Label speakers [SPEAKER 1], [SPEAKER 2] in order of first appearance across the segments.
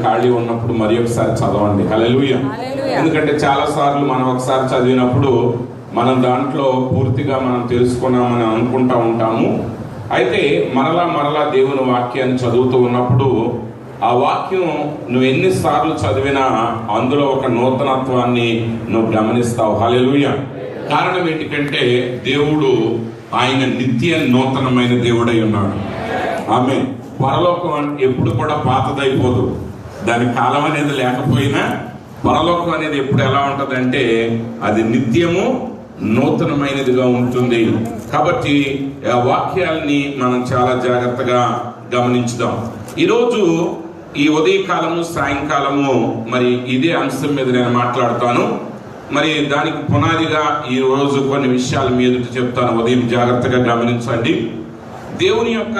[SPEAKER 1] ఖాళీ ఉన్నప్పుడు మరి ఒకసారి చదవండి. హల్లెలూయా. ఎందుకంటే చాలా సార్లు మనం ఒకసారి చదివినప్పుడు మనం దాంట్లో పూర్తిగా మనం తెలుసుకున్నామని అనుకుంటా ఉంటాము. అయితే మరలా దేవుని వాక్యాన్ని చదువుతూ ఉన్నప్పుడు ఆ వాక్యం నువ్వు ఎన్నిసార్లు చదివినా అందులో ఒక నూతనత్వాన్ని నువ్వు గమనిస్తావు. హల్లెలూయా. కారణం ఏంటంటే దేవుడు ఆయన నిత్య నూతనమైన దేవుడై ఉన్నాడు. ఆమేన్. పరలోకం ఎప్పుడు కూడా పాతదైపోదు. దాని కాలం అనేది లేకపోయినా పరలోకం అనేది ఎప్పుడు ఎలా ఉంటుందంటే అది నిత్యము నూతనమైనదిగా ఉంటుంది. కాబట్టి ఆ వాక్యాలని మనం చాలా జాగ్రత్తగా గమనించుదాం. ఈరోజు ఈ ఉదయకాలము సాయంకాలము మరి ఇదే అంశం మీద నేను మాట్లాడతాను. మరి దానికి పునాదిగా ఈ రోజు కొన్ని విషయాలు మీ ఎదుట చెప్తాను. ఉదయం జాగ్రత్తగా గమనించండి. దేవుని యొక్క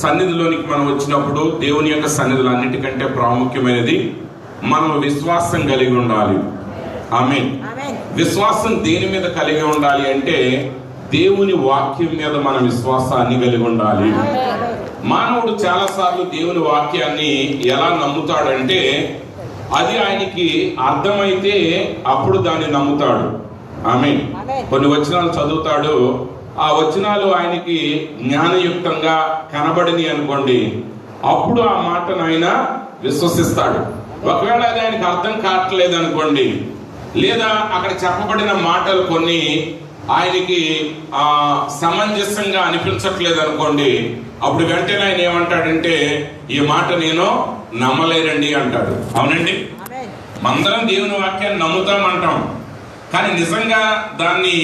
[SPEAKER 1] సన్నిధిలోనికి మనం వచ్చినప్పుడు దేవుని యొక్క సన్నిధులు అన్నిటికంటే ప్రాముఖ్యమైనది మనం విశ్వాసం కలిగి ఉండాలి. ఆమేన్. విశ్వాసం దేని మీద కలిగి ఉండాలి అంటే దేవుని వాక్యం మీద మన విశ్వాసాన్ని కలిగి ఉండాలి. మానవుడు చాలా సార్లు దేవుని వాక్యాన్ని ఎలా నమ్ముతాడంటే అది ఆయనకి అర్థమైతే అప్పుడు దాన్ని నమ్ముతాడు. ఆమేన్. కొన్ని వచనాలు చదువుతాడు, ఆ వచనాలు ఆయనకి జ్ఞానయుక్తంగా కనబడిని అనుకోండి, అప్పుడు ఆ మాటను ఆయన విశ్వసిస్తాడు. ఒకవేళ అది ఆయనకి అర్థం కావట్లేదు అనుకోండి, లేదా అక్కడ చెప్పబడిన మాటలు కొన్ని ఆయనకి సమంజసంగా అనిపించట్లేదు అనుకోండి, అప్పుడు వెంటనే ఆయన ఏమంటాడంటే ఈ మాట నేను నమ్మలేనండి అంటాడు. అవునండి, అందరం దేవుని వాక్యాన్ని నమ్ముతామంటాం, కానీ నిజంగా దాన్ని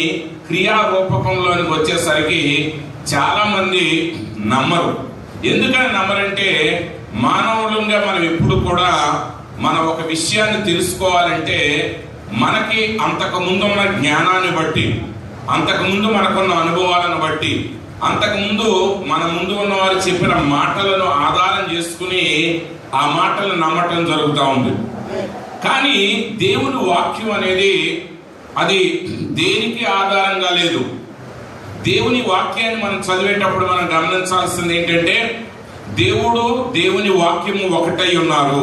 [SPEAKER 1] క్రియారూపకంలోనికి వచ్చేసరికి చాలా మంది నమ్మరు. ఎందుకని నమ్మరంటే మానవులంగా మనం ఎప్పుడు కూడా మనం ఒక విషయాన్ని తెలుసుకోవాలంటే మనకి అంతకు ముందు ఉన్న జ్ఞానాన్ని బట్టి, అంతకుముందు మనకున్న అనుభవాలను బట్టి, అంతకుముందు మన ముందు ఉన్న వారు చెప్పిన మాటలను ఆధారం చేసుకుని ఆ మాటలను నమ్మటం జరుగుతూ ఉంది. కానీ దేవుని వాక్యం అనేది అది దేనికి ఆధారంగా లేదు. దేవుని వాక్యాన్ని మనం చదివేటప్పుడు మనం గమనించాల్సింది ఏంటంటే దేవుడు దేవుని వాక్యము ఒకటై ఉన్నారు.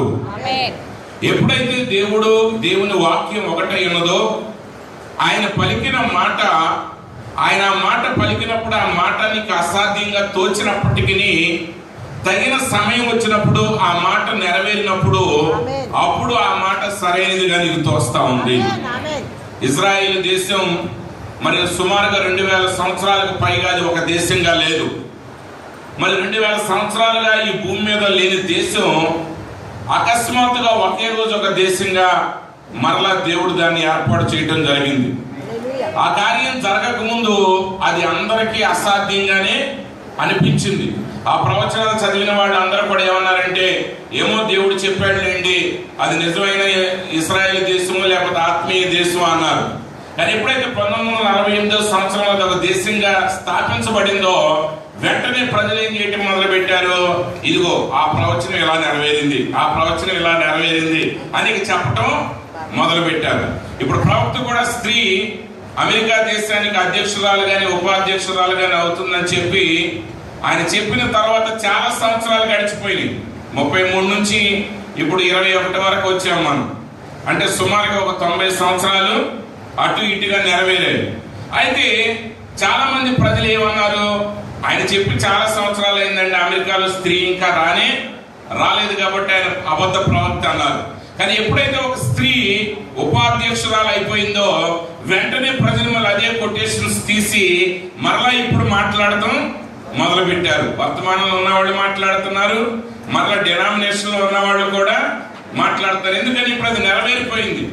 [SPEAKER 1] ఎప్పుడైతే దేవుడు దేవుని వాక్యం ఒకటై ఉన్నదో ఆయన పలికిన మాట, ఆయన ఆ మాట పలికినప్పుడు ఆ మాట నీకు అసాధ్యంగా తోచినప్పటికీ తగిన సమయం వచ్చినప్పుడు ఆ మాట నెరవేరినప్పుడు అప్పుడు ఆ మాట సరైనదిగా నీకు తోస్తా ఉంది. ఇజ్రాయేల్ దేశం మరి సుమారుగా 2000 సంవత్సరాలకు పైగా అది ఒక దేశంగా లేదు. మరి 2000 సంవత్సరాలుగా ఈ భూమి మీద లేని దేశం అకస్మాత్తుగా ఒకే రోజు ఒక దేశంగా మరలా దేవుడు దాన్ని ఏర్పాటు చేయడం జరిగింది. ఆ కార్యం జరగక ముందు అది అందరికీ అసాధ్యంగానే అనిపించింది. ఆ ప్రవచనాలు చదివిన వాళ్ళు అందరూ కూడా ఏమన్నారంటే ఏమో దేవుడు చెప్పాడులేండి, అది నిజమైన ఇశ్రాయేల్ దేశము లేకపోతే ఆత్మీయ దేశం అన్నారు. కానీ ఎప్పుడైతే 1948 సంవత్సరంలో ఒక దేశంగా స్థాపించబడిందో వెంటనే ప్రజలు ఏం చేయటం మొదలు పెట్టారు, ఇదిగో ఆ ప్రవచనం ఇలా నెరవేరింది, ఆ ప్రవచనం ఇలా నెరవేరింది అని చెప్పటం మొదలు పెట్టారు. ఇప్పుడు ప్రవక్త కూడా స్త్రీ అమెరికా దేశానికి అధ్యక్షురాలు గాని ఉపాధ్యక్షురాలు గాని అవుతుందని చెప్పి ఆయన చెప్పిన తర్వాత చాలా సంవత్సరాలు గడిచిపోయినాయి. 33 నుంచి ఇప్పుడు 21 వరకు వచ్చాము మనం. అంటే సుమారుగా ఒక 90 సంవత్సరాలు అటు ఇటుగా నెరవేరాయి. అయితే చాలా మంది ప్రజలు ఏమన్నారు, ఆయన చెప్పి చాలా సంవత్సరాలు అయిందండి, అమెరికాలో స్త్రీ ఇంకా రాలేదు కాబట్టి ఆయన అబద్ధ ప్రవక్త అన్నారు. కానీ ఎప్పుడైతే ఒక స్త్రీ ఉపాధ్యక్షురాలు అయిపోయిందో వెంటనే ప్రజలు మళ్ళీ అదే కొటేషన్స్ తీసి మరలా ఇప్పుడు మాట్లాడటం మొదలు పెట్టారు. వర్తమానంలో ఉన్నవాళ్ళు మాట్లాడుతున్నారు, మరలా డినామినేషన్ లో ఉన్నవాళ్ళు కూడా మాట్లాడుతారు. ఎందుకని ఇప్పుడు అది నెరవేరిపోయింది.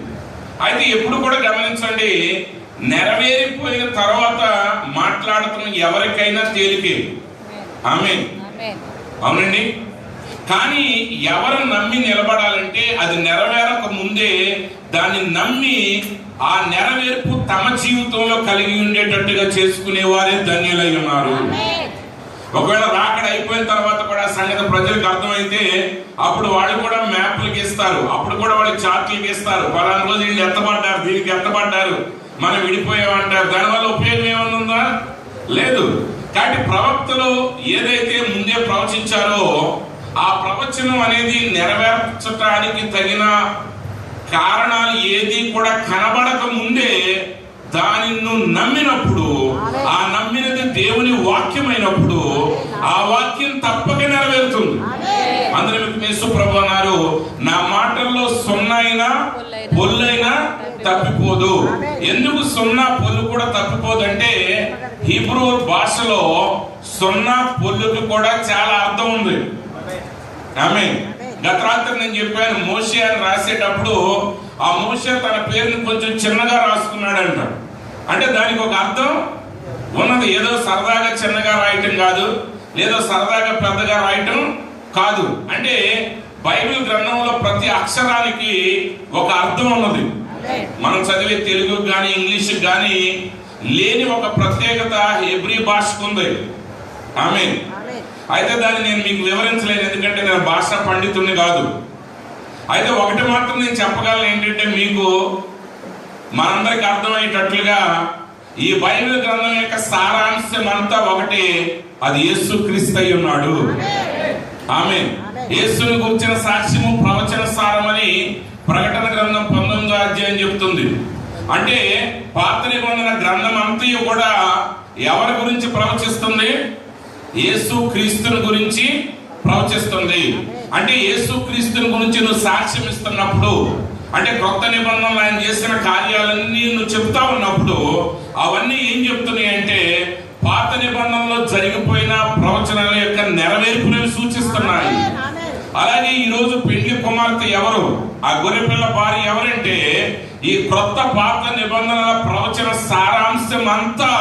[SPEAKER 1] అయితే ఎప్పుడు కూడా గమనించండి, నెరవేరిపోయిన తర్వాత మాట్లాడటం ఎవరికైనా తేలికే. ఆమేన్. అవునండి. కానీ ఎవరు నమ్మి నిలబడాలంటే అది నెరవేరక ముందే దాన్ని నమ్మి ఆ నెరవేర్పు తమ జీవితంలో కలిగి ఉండేటట్టుగా చేసుకునే వారే ధన్యులై ఉన్నారు. ఒకవేళ రాకడ అయిపోయిన తర్వాత కూడా సంగతి ప్రజలకు అర్థమైతే అప్పుడు వాళ్ళు కూడా మ్యాప్లు గీస్తారు, అప్పుడు కూడా వాళ్ళు చార్ట్లు గీస్తారు. పలానా రోజు వీళ్ళు ఎత్తబడ్డారు, దీనికి ఎత్తబడ్డారు, మనం విడిపోయామంటారు. దానివల్ల ఉపయోగం ఏమన్నా ఉందా? లేదు. కాబట్టి ప్రవక్తలు ఏదైతే ముందే ప్రవచించారో ఆ ప్రవచనం అనేది నెరవేర్చడానికి తగిన కారణాలు ఏది కూడా కనబడక ముందే దానిని నువ్వు నమ్మినప్పుడు, ఆ నమ్మినది దేవుని వాక్యమైనప్పుడు ఆ వాక్యం తప్పక నెరవేరుతుంది. అందులో యేసుప్రభు అన్నారు, నా మాటల్లో సున్నైనా పొల్లైనా తప్పిపోదు. ఎందుకు సున్నా పొల్లు కూడా తప్పిపోదు అంటే, హీబ్రూ భాషలో సున్నా పొల్లుకి కూడా చాలా అర్థం ఉంది. ఆమేన్. గత రాత్రి నేను చెప్పాను, మోషే అని రాసేటప్పుడు ఆ మోషే తన పేరుని కొంచెం చిన్నగా రాసుకున్నాడంట. అంటే దానికి ఒక అర్థం ఉన్నది. ఏదో సరదాగా చిన్నగా రాయటం కాదు, లేదో సరదాగా పెద్దగా రాయటం కాదు. అంటే బైబిల్ గ్రంథంలో ప్రతి అక్షరానికి ఒక అర్థం ఉన్నది. మనం చదివే తెలుగు కానీ ఇంగ్లీష్ కానీ లేని ఒక ప్రత్యేకత హెబ్రీ భాషకు ఉంది. ఆమేన్. అయితే దాన్ని నేను మీకు వివరించలేను, ఎందుకంటే నేను భాషా పండితుడిని కాదు. అయితే ఒకటి మాత్రం నేను చెప్పగలను, ఏంటంటే మీకు మనందరికి అర్థమయ్యేటట్లుగా ఈ బైబిల్ గ్రంథం యొక్క సారాంశం అంతా ఒకటి, అది యేసుక్రీస్తు అయి ఉన్నాడు. ఆమేన్. యేసుని గురించిన సాక్ష్యము ప్రవచన సారమని ప్రకటన గ్రంథం 19వ అధ్యాయం చెబుతుంది. అంటే పాత నిబంధన గ్రంథం అంతయు కూడా ఎవరి గురించి ప్రవచిస్తుంది? యేసు క్రీస్తుని గురించి ప్రవచిస్తుంది. అంటే యేసు క్రీస్తుని గురించి నువ్వు సాక్ష్యం ఇస్తున్నప్పుడు, అంటే కొత్త నిబంధనలు ఆయన చేసిన కార్యాలన్నీ నువ్వు చెప్తా ఉన్నప్పుడు అవన్నీ ఏం చెప్తున్నాయి అంటే, పాత నిబంధనలో జరిగిపోయిన ప్రవచనాల యొక్క నెరవేర్పులను సూచిస్తున్నాయి. అలాగే ఈ రోజు పెండ్లి కుమార్తె ఎవరు? ఆ గొర్రెపిల్ల భార్య ఎవరంటే, ఈ క్రొత్త పాత నిబంధనల ప్రవచన సారాంశం అంతా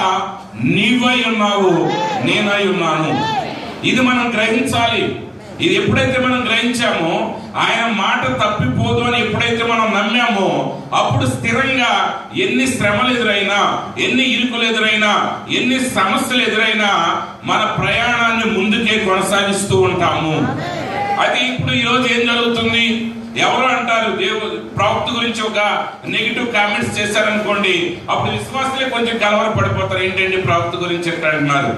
[SPEAKER 1] నీవై ఉన్నావు, నేనై ఉన్నాను. ఇది మనం గ్రహించాలి. ఇది ఎప్పుడైతే మనం గ్రహించామో, ఆయన మాట తప్పిపోదు అని ఎప్పుడైతే మనం నమ్మామో, అప్పుడు స్థిరంగా ఎన్ని శ్రమలు ఎదురైనా, ఎన్ని ఇరుకులు ఎదురైనా, ఎన్ని సమస్యలు ఎదురైనా మన ప్రయాణాన్ని ముందుకే కొనసాగిస్తూ ఉంటాము. అయితే ఇప్పుడు ఈరోజు ఏం జరుగుతుంది? ఎవరు అంటారు, ప్రవక్త గురించి ఒక నెగిటివ్ కామెంట్స్ చేశారనుకోండి, అప్పుడు విశ్వాసులే కొంచెం కలవర పడిపోతారు. ఏంటంటే ప్రవక్త గురించి అంటున్నారు.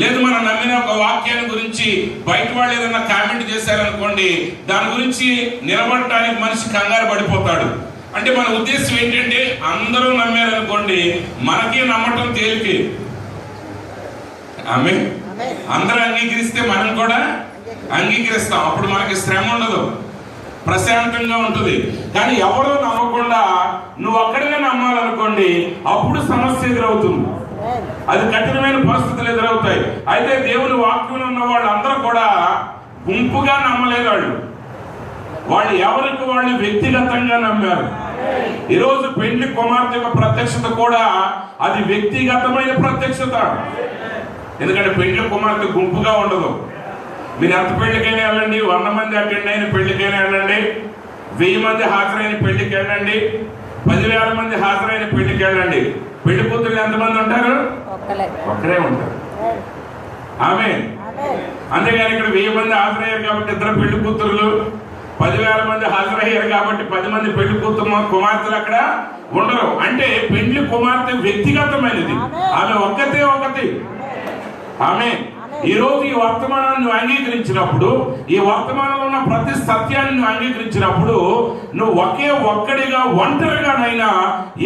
[SPEAKER 1] లేదు, మనం నమ్మిన ఒక వాక్యాన్ని గురించి బయట వాళ్ళు ఏదైనా కామెంట్ చేశారనుకోండి, దాని గురించి నిలబడటానికి మనిషి కంగారు పడిపోతాడు. అంటే మన ఉద్దేశం ఏంటంటే, అందరూ నమ్మారనుకోండి, మనకి నమ్మటం తేలికే. ఆమె అందరూ అంగీకరిస్తే మనం కూడా అంగీకరిస్తాం. అప్పుడు మనకి శ్రమ ఉండదు, ప్రశాంతంగా ఉంటుంది. కానీ ఎవరో నమ్మకుండా నువ్వు ఒక్కడిగా నమ్మాలనుకోండి, అప్పుడు సమస్య ఎదురవుతుంది. అది కఠినమైన పరిస్థితులు ఎదురవుతాయి. అయితే దేవుని వాక్యంలో ఉన్న వాళ్ళందరూ కూడా గుంపుగా నమ్మలేదు. వాళ్ళు ఎవరికి వాళ్ళు వ్యక్తిగతంగా నమ్మారు. ఈరోజు పెండ్లి కుమార్తె యొక్క ప్రత్యక్షత కూడా అది వ్యక్తిగతమైన ప్రత్యక్షత. ఎందుకంటే పెండ్లి కుమార్తె గుంపుగా ఉండదు. మీరు ఎంత పెళ్లికైనా వెళ్ళండి, 100 మంది అటెండ్ అయిన పెళ్లికైనా వెళ్ళండి, 1000 మంది హాజరైన పెళ్లికి వెళ్ళండి, 10,000 మంది హాజరైన పెళ్లికి వెళ్ళండి, పెళ్లి కూతురు ఎంతమంది ఉంటారు? ఒక్కరే ఉంటారు. ఆమె అంతేగాని ఇక్కడ 1000 మంది హాజరయ్యారు కాబట్టి 2 పెళ్లి కూతురులు, 10,000 మంది హాజరయ్యారు కాబట్టి 10 మంది పెళ్లి కూతురు కుమార్తెలు అక్కడ ఉండరు. అంటే పెళ్లి కుమార్తె వ్యక్తిగతమైనది, ఆమె ఒకటి. ఆమె ఈ రోజు ఈ వర్తమానాన్ని నువ్వు అంగీకరించినప్పుడు, ఈ వర్తమానంలో ఉన్న ప్రతి సత్యాన్ని నువ్వు అంగీకరించినప్పుడు, నువ్వు ఒక్కడిగా ఒంటరిగానైనా,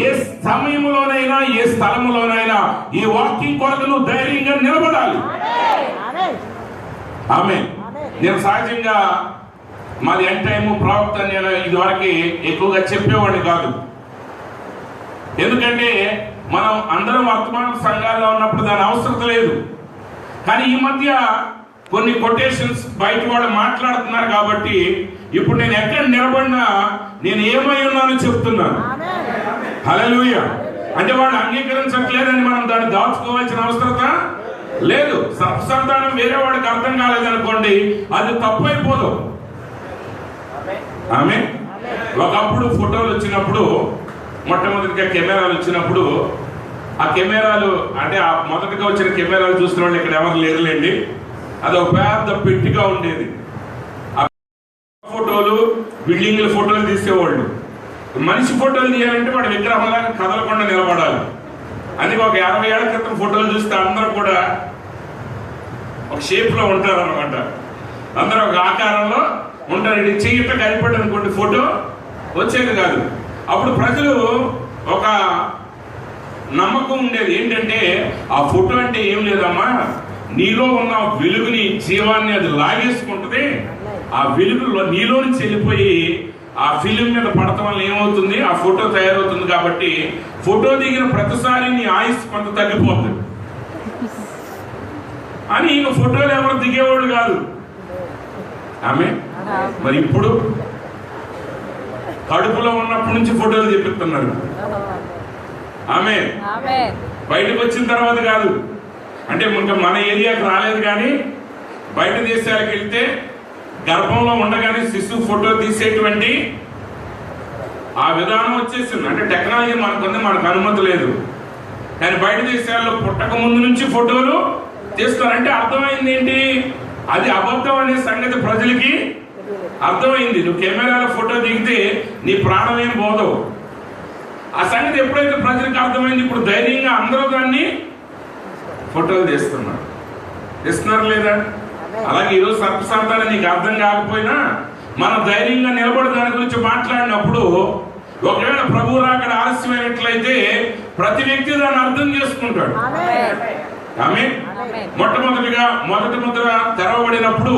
[SPEAKER 1] ఏ సమయంలోనైనా, ఏ స్థలంలోనైనా ఈ వాక్యం కొరకు నువ్వు ధైర్యంగా నిలబడాలి. ఆమె నేను సహజంగా మాది ఎండ్ టైము ప్రవక్త నేను ఇదివరకు ఎక్కువగా చెప్పేవాడిని కాదు. ఎందుకంటే మనం అందరం వర్తమాన సంఘాల్లో ఉన్నప్పుడు దాని అవసరం లేదు. కానీ ఈ మధ్య కొన్ని కొటేషన్స్ బయట వాళ్ళు మాట్లాడుతున్నారు కాబట్టి ఇప్పుడు నేను ఎక్కడ నిలబడినా నేను ఏమై ఉన్నానో చెప్తున్నాను. హల్లెలూయా. అంటే వాడు అంగీకరించట్లేదని మనం దాన్ని దాచుకోవాల్సిన అవసరత లేదు. సంతానం వేరే వాడికి అర్థం కాలేదనుకోండి, అది తప్పైపోదు. ఆమె ఒకప్పుడు ఫోటోలు వచ్చినప్పుడు, మొట్టమొదటిగా కెమెరాలు వచ్చినప్పుడు, ఆ కెమెరాలు అంటే ఆ మొదటిగా వచ్చిన కెమెరాలు చూసిన వాళ్ళు ఇక్కడ ఎవరు లేరులేండి, అది ఒక పెద్ద పెట్టిగా ఉండేది. ఆ ఫోటోలు, బిల్డింగ్ల ఫోటోలు తీసేవాళ్ళు. మనిషి ఫోటోలు తీయాలంటే వాడి విగ్రహంలాగా కదలకుండా నిలబడాలి. అందుకే ఒక 50 ఏళ్ల క్రితం ఫోటోలు చూస్తే అందరూ కూడా ఒక షేప్ లో ఉంటారు అనమాట. అందరూ ఒక ఆకారంలో ఉంటారు. చెయ్యిట కనిపడి అనుకోండి ఫోటో వచ్చేది కాదు. అప్పుడు ప్రజలు ఒక నమ్మకం ఉండేది ఏంటంటే ఆ ఫోటో అంటే ఏం లేదమ్మా, నీలో ఉన్న వెలుగుని జీవాన్ని అది లాగేసుకుంటుంది. ఆ వెలుగులో నీలో నుంచి వెళ్ళిపోయి ఆ ఫిలిం మీద పడటం వల్ల ఏమవుతుంది, ఆ ఫోటో తయారవుతుంది. కాబట్టి ఫోటో దిగిన ప్రతిసారి నీ ఆయుష్ కొంత తగ్గిపోతుంది అని ఇక ఫోటోలు ఎవరు దిగేవాడు కాదు. ఆమె మరి ఇప్పుడు కడుపులో ఉన్నప్పటి నుంచి ఫోటోలు తెప్పిస్తున్నారు. ఆమె బయటకు వచ్చిన తర్వాత కాదు. అంటే ఇంకా మన ఏరియాకి రాలేదు, కానీ బయట దేశాలకు వెళ్తే గర్భంలో ఉండగానే శిశువు ఫోటో తీసేటువంటి ఆ విధానం వచ్చేసింది. అంటే టెక్నాలజీ మనకుంది, మనకు అనుమతి లేదు. కానీ బయట దేశాల్లో పుట్టక ముందు నుంచి ఫోటోలు తీస్తారంటే అర్థమైంది ఏంటి, అది అబద్ధం అనే సంగతి ప్రజలకి అర్థమైంది. నువ్వు కెమెరాలో ఫోటో దిగితే నీ ప్రాణం ఏం పోదవు. ఆ సంగతి ఎప్పుడైతే ప్రజలకు అర్థమైంది, ఇప్పుడు ధైర్యంగా అందరూ దాన్ని ఫోటోలు తీస్తున్నారు లేదా? అలాగే ఈరోజు సర్పశాంతాన్ని నీకు అర్థం కాకపోయినా మనం ధైర్యంగా నిలబడి దాని గురించి మాట్లాడినప్పుడు, ఒకవేళ ప్రభువు రాకడ ఆలస్యమైనట్లయితే ప్రతి వ్యక్తి దాన్ని అర్థం చేసుకుంటాడు. ఆమె మొదటి ముద్ర తెరవబడినప్పుడు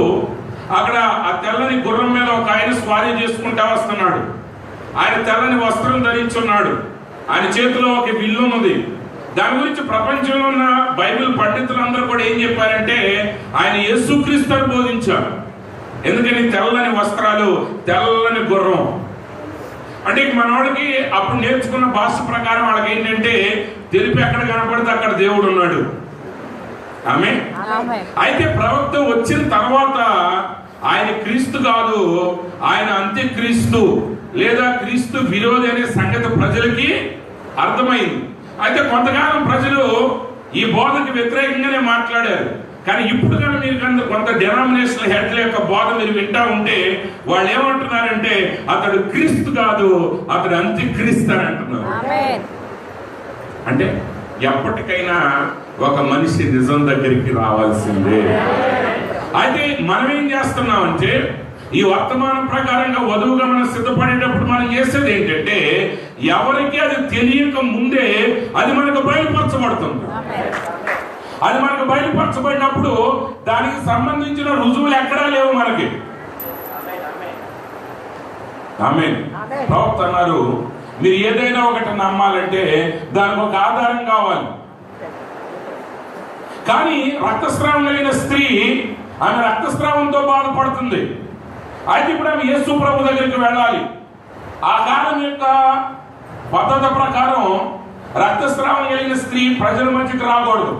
[SPEAKER 1] అక్కడ ఆ తెల్లని గుర్రం మీద ఒక ఆయన స్వారీ చేసుకుంటా వస్తున్నాడు. ఆయన తెల్లని వస్త్రం ధరించున్నాడు. ఆయన చేతిలో ఒక విల్లు ఉన్నది. దాని గురించి ప్రపంచంలో ఉన్న బైబిల్ పండితులందరూ కూడా ఏం చెప్పారంటే ఆయన యేసుక్రీస్తు అని బోధించారు. ఎందుకని తెల్లని వస్త్రాలు, తెల్లని గుర్రం అంటే మనవాడికి అప్పుడు నేర్చుకున్న భాష ప్రకారం వాళ్ళకి ఏంటంటే తెలిపి ఎక్కడ కనపడితే అక్కడ దేవుడు ఉన్నాడు. ఆమె అయితే ప్రవక్త వచ్చిన తర్వాత ఆయన క్రీస్తు కాదు, ఆయన అంత్యక్రీస్తు లేదా క్రీస్తు విరోధి అనే సంగతి ప్రజలకి అర్థమైంది. అయితే కొంతకాలం ప్రజలు ఈ బోధకు వ్యతిరేకంగానే మాట్లాడారు. కానీ ఇప్పుడు కానీ మీరు కొంత డినామినేషనల్ హెడ్ల యొక్క బోధ మీరు వింటా ఉంటే వాళ్ళు ఏమంటున్నారంటే అతడు క్రీస్తు కాదు, అతడు అంత్యక్రీస్తు అని అంటున్నారు. అంటే ఎప్పటికైనా ఒక మనిషి నిజం దగ్గరికి రావాల్సిందే. అయితే మనం ఏం చేస్తున్నామంటే ఈ వర్తమానం ప్రకారంగా వధువుగా మనం సిద్ధపడేటప్పుడు మనం చేసేది ఏంటంటే ఎవరికి అది తెలియక ముందే అది మనకు బయలుపరచబడుతుంది. అది మనకు బయలుపరచబడినప్పుడు దానికి సంబంధించిన రుజువులు ఎక్కడా లేవు మనకి. ఆమేన్. ప్రవక్త అన్నారు, మీరు ఏదైనా ఒకటి నమ్మాలంటే దానికి ఒక ఆధారం కావాలి. కానీ రక్తస్రావం కలిగిన స్త్రీ ఆమె రక్తస్రావంతో బాధపడుతుంది. అయితే ఇప్పుడు ఆమె యేసు ప్రభు దగ్గరికి వెళ్ళాలి. ఆ కాలం యొక్క పద్ధతి ప్రకారం రక్తస్రావం కలిగిన స్త్రీ ప్రజల మధ్యకి రాకూడదు.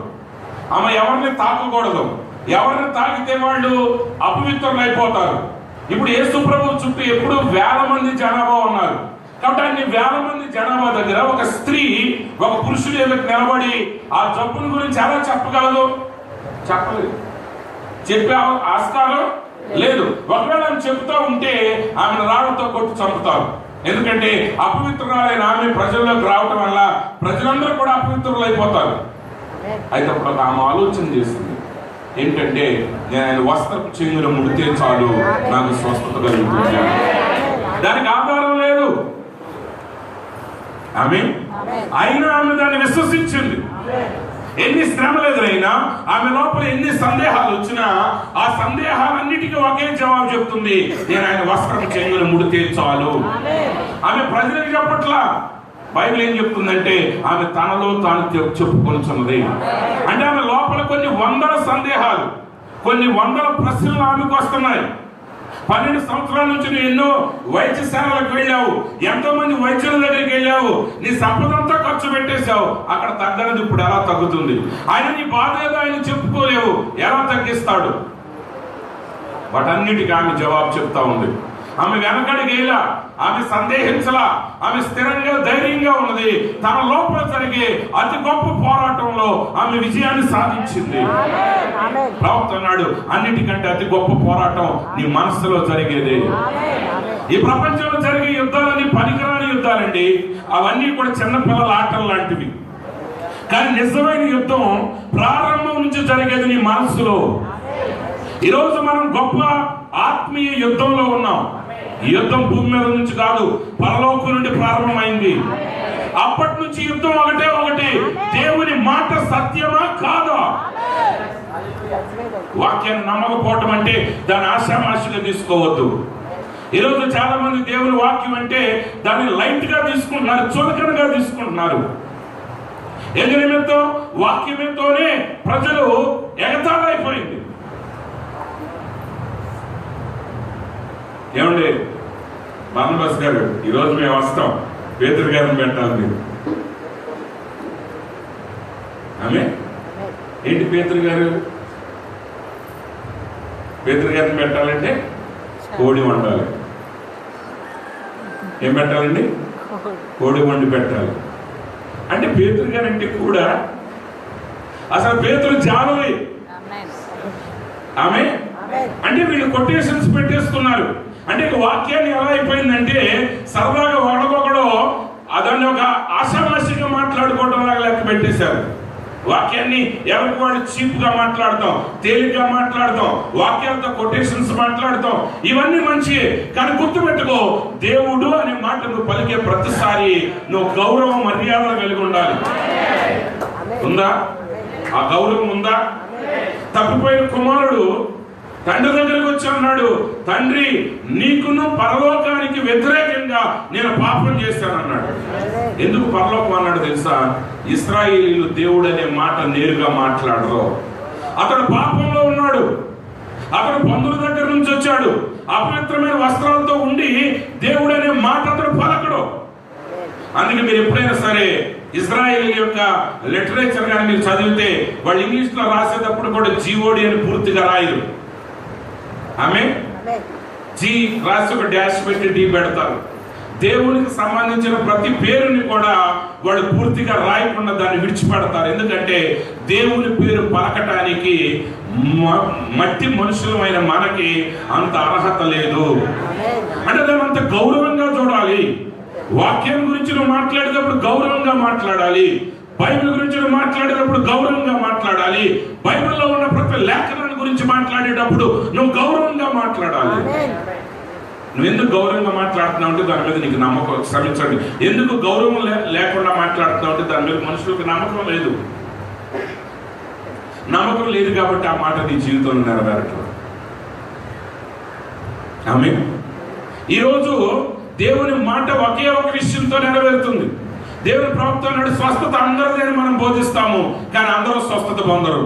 [SPEAKER 1] ఆమె ఎవరిని తాకకూడదు. ఎవరిని తాకితే వాళ్ళు అపవిత్రులు అయిపోతారు. ఇప్పుడు యేసు ప్రభు చుట్టూ ఎప్పుడు వేల మంది జనాభా ఉన్నారు. కాబట్టి అన్ని వేల మంది జనాభా దగ్గర ఒక స్త్రీ ఒక పురుషుడు ఎదురు నిలబడి ఆ జబ్బుని గురించి ఎలా చెప్పగలదు? చెప్పలేదు. చెప్పే ఆస్కారం లేదు. ఒకవేళ ఆమె చెప్తా ఉంటే ఆమెను రాళ్లతో కొట్టి చంపుతారు. ఎందుకంటే అపవిత్రురాలైన ఆమె ప్రజల్లోకి రావటం వల్ల ప్రజలందరూ కూడా అపవిత్రులు అయిపోతారు. అయితే అప్పుడు ఆమె ఆలోచన చేసింది ఏంటంటే నేను ఆయన వస్త్రపు చెంగును ముడితే చాలు నాకు స్వస్థత కలుగుతుంది. దానికి ఆధారం లేదు. ఆమె అయినా ఆమె దాన్ని విశ్వసించింది. ఎన్ని శ్రమలు ఎదురైనా ఆమె లోపల ఎన్ని సందేహాలు వచ్చినా ఆ సందేహాలన్నిటికీ ఒకే జవాబు చెప్తుంది, నేను ఆయన వస్త్రం చెంగును ముడితే చాలు. ఆమె ప్రజలకు చెప్పట్లా. బైబిల్ ఏం చెప్తుందంటే ఆమె తనలో తాను చెప్పుకొనుచున్నది. అంటే ఆమె లోపల కొన్ని వందల సందేహాలు, కొన్ని వందల ప్రశ్నలు ఆమెకు వస్తున్నాయి. 12 సంవత్సరాల నుంచి నువ్వు ఎన్నో వైద్యశాలకు వెళ్ళావు, ఎంతో మంది వైద్యుల దగ్గరికి వెళ్ళావు, నీ సంపదంతా ఖర్చు పెట్టేశావు, అక్కడ తగ్గనది ఇప్పుడు ఎలా తగ్గుతుంది? ఆయన నీ బాధ ఏదో ఆయన చెప్పుకోలేవు, ఎలా తగ్గిస్తాడు? వాటన్నిటికీ ఆమె జవాబు చెప్తా ఉంది. ఆమె వెనకడిగేలా, ఆమె సందేహించలా, ఆమె స్థిరంగా ధైర్యంగా ఉన్నది. తన లోపల జరిగే అతి గొప్ప పోరాటంలో ఆమె విజయాన్ని సాధించింది. ప్రవక్త అన్నాడు, అన్నిటికంటే అతి గొప్ప పోరాటం నీ మనస్సులో జరిగేది. ఈ ప్రపంచంలో జరిగే యుద్ధాలన్నీ పనికిరాని యుద్ధాలండి. అవన్నీ కూడా చిన్నపిల్లల ఆటలు లాంటివి. కానీ నిజమైన యుద్ధం ప్రారంభం నుంచి జరిగేది నీ మనస్సులో. ఈరోజు మనం గొప్ప ఆత్మీయ యుద్ధంలో ఉన్నాం. ఈ యుద్ధం భూమి మీద నుంచి కాదు, పరలోకం నుండి ప్రారంభమైంది. అప్పటి నుంచి యుద్ధం ఒకటి, దేవుని మాట సత్యమా కాదా? వాక్యాన్ని నమ్మకపోవటం అంటే దాన్ని ఆశామాషిగా తీసుకోవద్దు. ఈరోజు చాలా మంది దేవుని వాక్యం అంటే దాన్ని లైట్ గా తీసుకుంటున్నారు, చులకనగా తీసుకుంటున్నారు. ఎందు నిమిత్తం? వాక్యమేతోనే ప్రజలు ఎగతాళైపోయింది. ఏమండి బాలబస్ గారు, ఈరోజు మేము వస్తాం, పేతురు గారిని పెట్టాలి మీరు. ఆమె ఏంటి పేతురు గారు? పేతురు గారిని పెట్టాలంటే కోడి వండాలి. ఏం పెట్టాలండి? కోడి వండి పెట్టాలి. అంటే పేతురు గారు అంటే కూడా అసలు పేతురు జాలవి. ఆమె అంటే వీళ్ళు కొటేషన్స్ పెట్టేస్తున్నారు. అంటే వాక్యాన్ని ఎలా అయిపోయిందంటే సరదాగా వాడకొకడో అదాన్ని ఒక ఆశామాషిగా మాట్లాడుకోవడం లాగా లెక్క పెట్టేశారు. వాక్యాన్ని ఎవరికి వాడు చీప్ గా మాట్లాడతాం, తేలిగ్గా మాట్లాడతాం, వాక్యాలతో కొటేషన్స్ మాట్లాడతాం, ఇవన్నీ మంచియే. కానీ గుర్తుపెట్టుకో, దేవుడు అనే మాట నువ్వు పలికే ప్రతిసారి నువ్వు గౌరవం మర్యాదలు కలిగి ఉండాలి. ఉందా? ఆ గౌరవం ఉందా? తప్పిపోయిన కుమారుడు తండ్రి దగ్గరికి వచ్చి అన్నాడు, తండ్రి నీకును పరలోకానికి వ్యతిరేకంగా నేను పాపం చేశానన్నాడు. ఎందుకు పరలోకం అన్నాడు తెలుసా? ఇశ్రాయేలీయులు దేవుడు అనే మాట నేరుగా మాట్లాడరు. అతడు పాపంలో ఉన్నాడు, అతడు బంధువుల దగ్గర నుంచి వచ్చాడు, అపవిత్రమైన వస్త్రాలతో ఉండి దేవుడు అనే మాట అతడు పలకడు. అందుకే మీరు ఎప్పుడైనా సరే ఇజ్రాయేల్ యొక్క లిటరేచర్ కానీ మీరు చదివితే వాళ్ళు ఇంగ్లీష్ లో రాసేటప్పుడు కూడా జీఓడి అని పూర్తిగా రాయరు. ఆమె జీ రాసి ఒక డాష్ పెట్టి డి పెడతారు. దేవునికి సంబంధించిన ప్రతి పేరుని కూడా వాళ్ళు పూర్తిగా రాయకుండా దాన్ని విడిచిపెడతారు. ఎందుకంటే దేవుని పేరు పలకటానికి మట్టి మనుషులమైన మనకి అంత అర్హత లేదు. అంటే దాన్ని అంత గౌరవంగా చూడాలి. వాక్యం గురించి నువ్వు మాట్లాడేటప్పుడు గౌరవంగా మాట్లాడాలి. బైబిల్ గురించి నువ్వు మాట్లాడేటప్పుడు గౌరవంగా మాట్లాడాలి. బైబిల్లో ఉన్న ప్రతి లేఖనాన్ని గురించి మాట్లాడేటప్పుడు నువ్వు గౌరవంగా మాట్లాడాలి. నువ్వు ఎందుకు గౌరవంగా మాట్లాడుతున్నావు అంటే దాని మీద నీకు నమ్మకం, శ్రమించండి. ఎందుకు గౌరవం లేకుండా మాట్లాడుతున్నావు అంటే దాని మీద మనుషులకు నమ్మకం లేదు. నమ్మకం లేదు కాబట్టి ఆ మాట నీ జీవితంలో నెరవేరట్లేదు. ఆమె ఈరోజు దేవుని మాట ఒకే ఒక విషయంతో నెరవేరుతుంది. దేవుని ప్రవక్త అన్నాడు, స్వస్థత అందరిదని మనం బోధిస్తాము, కానీ అందరూ స్వస్థత పొందరు.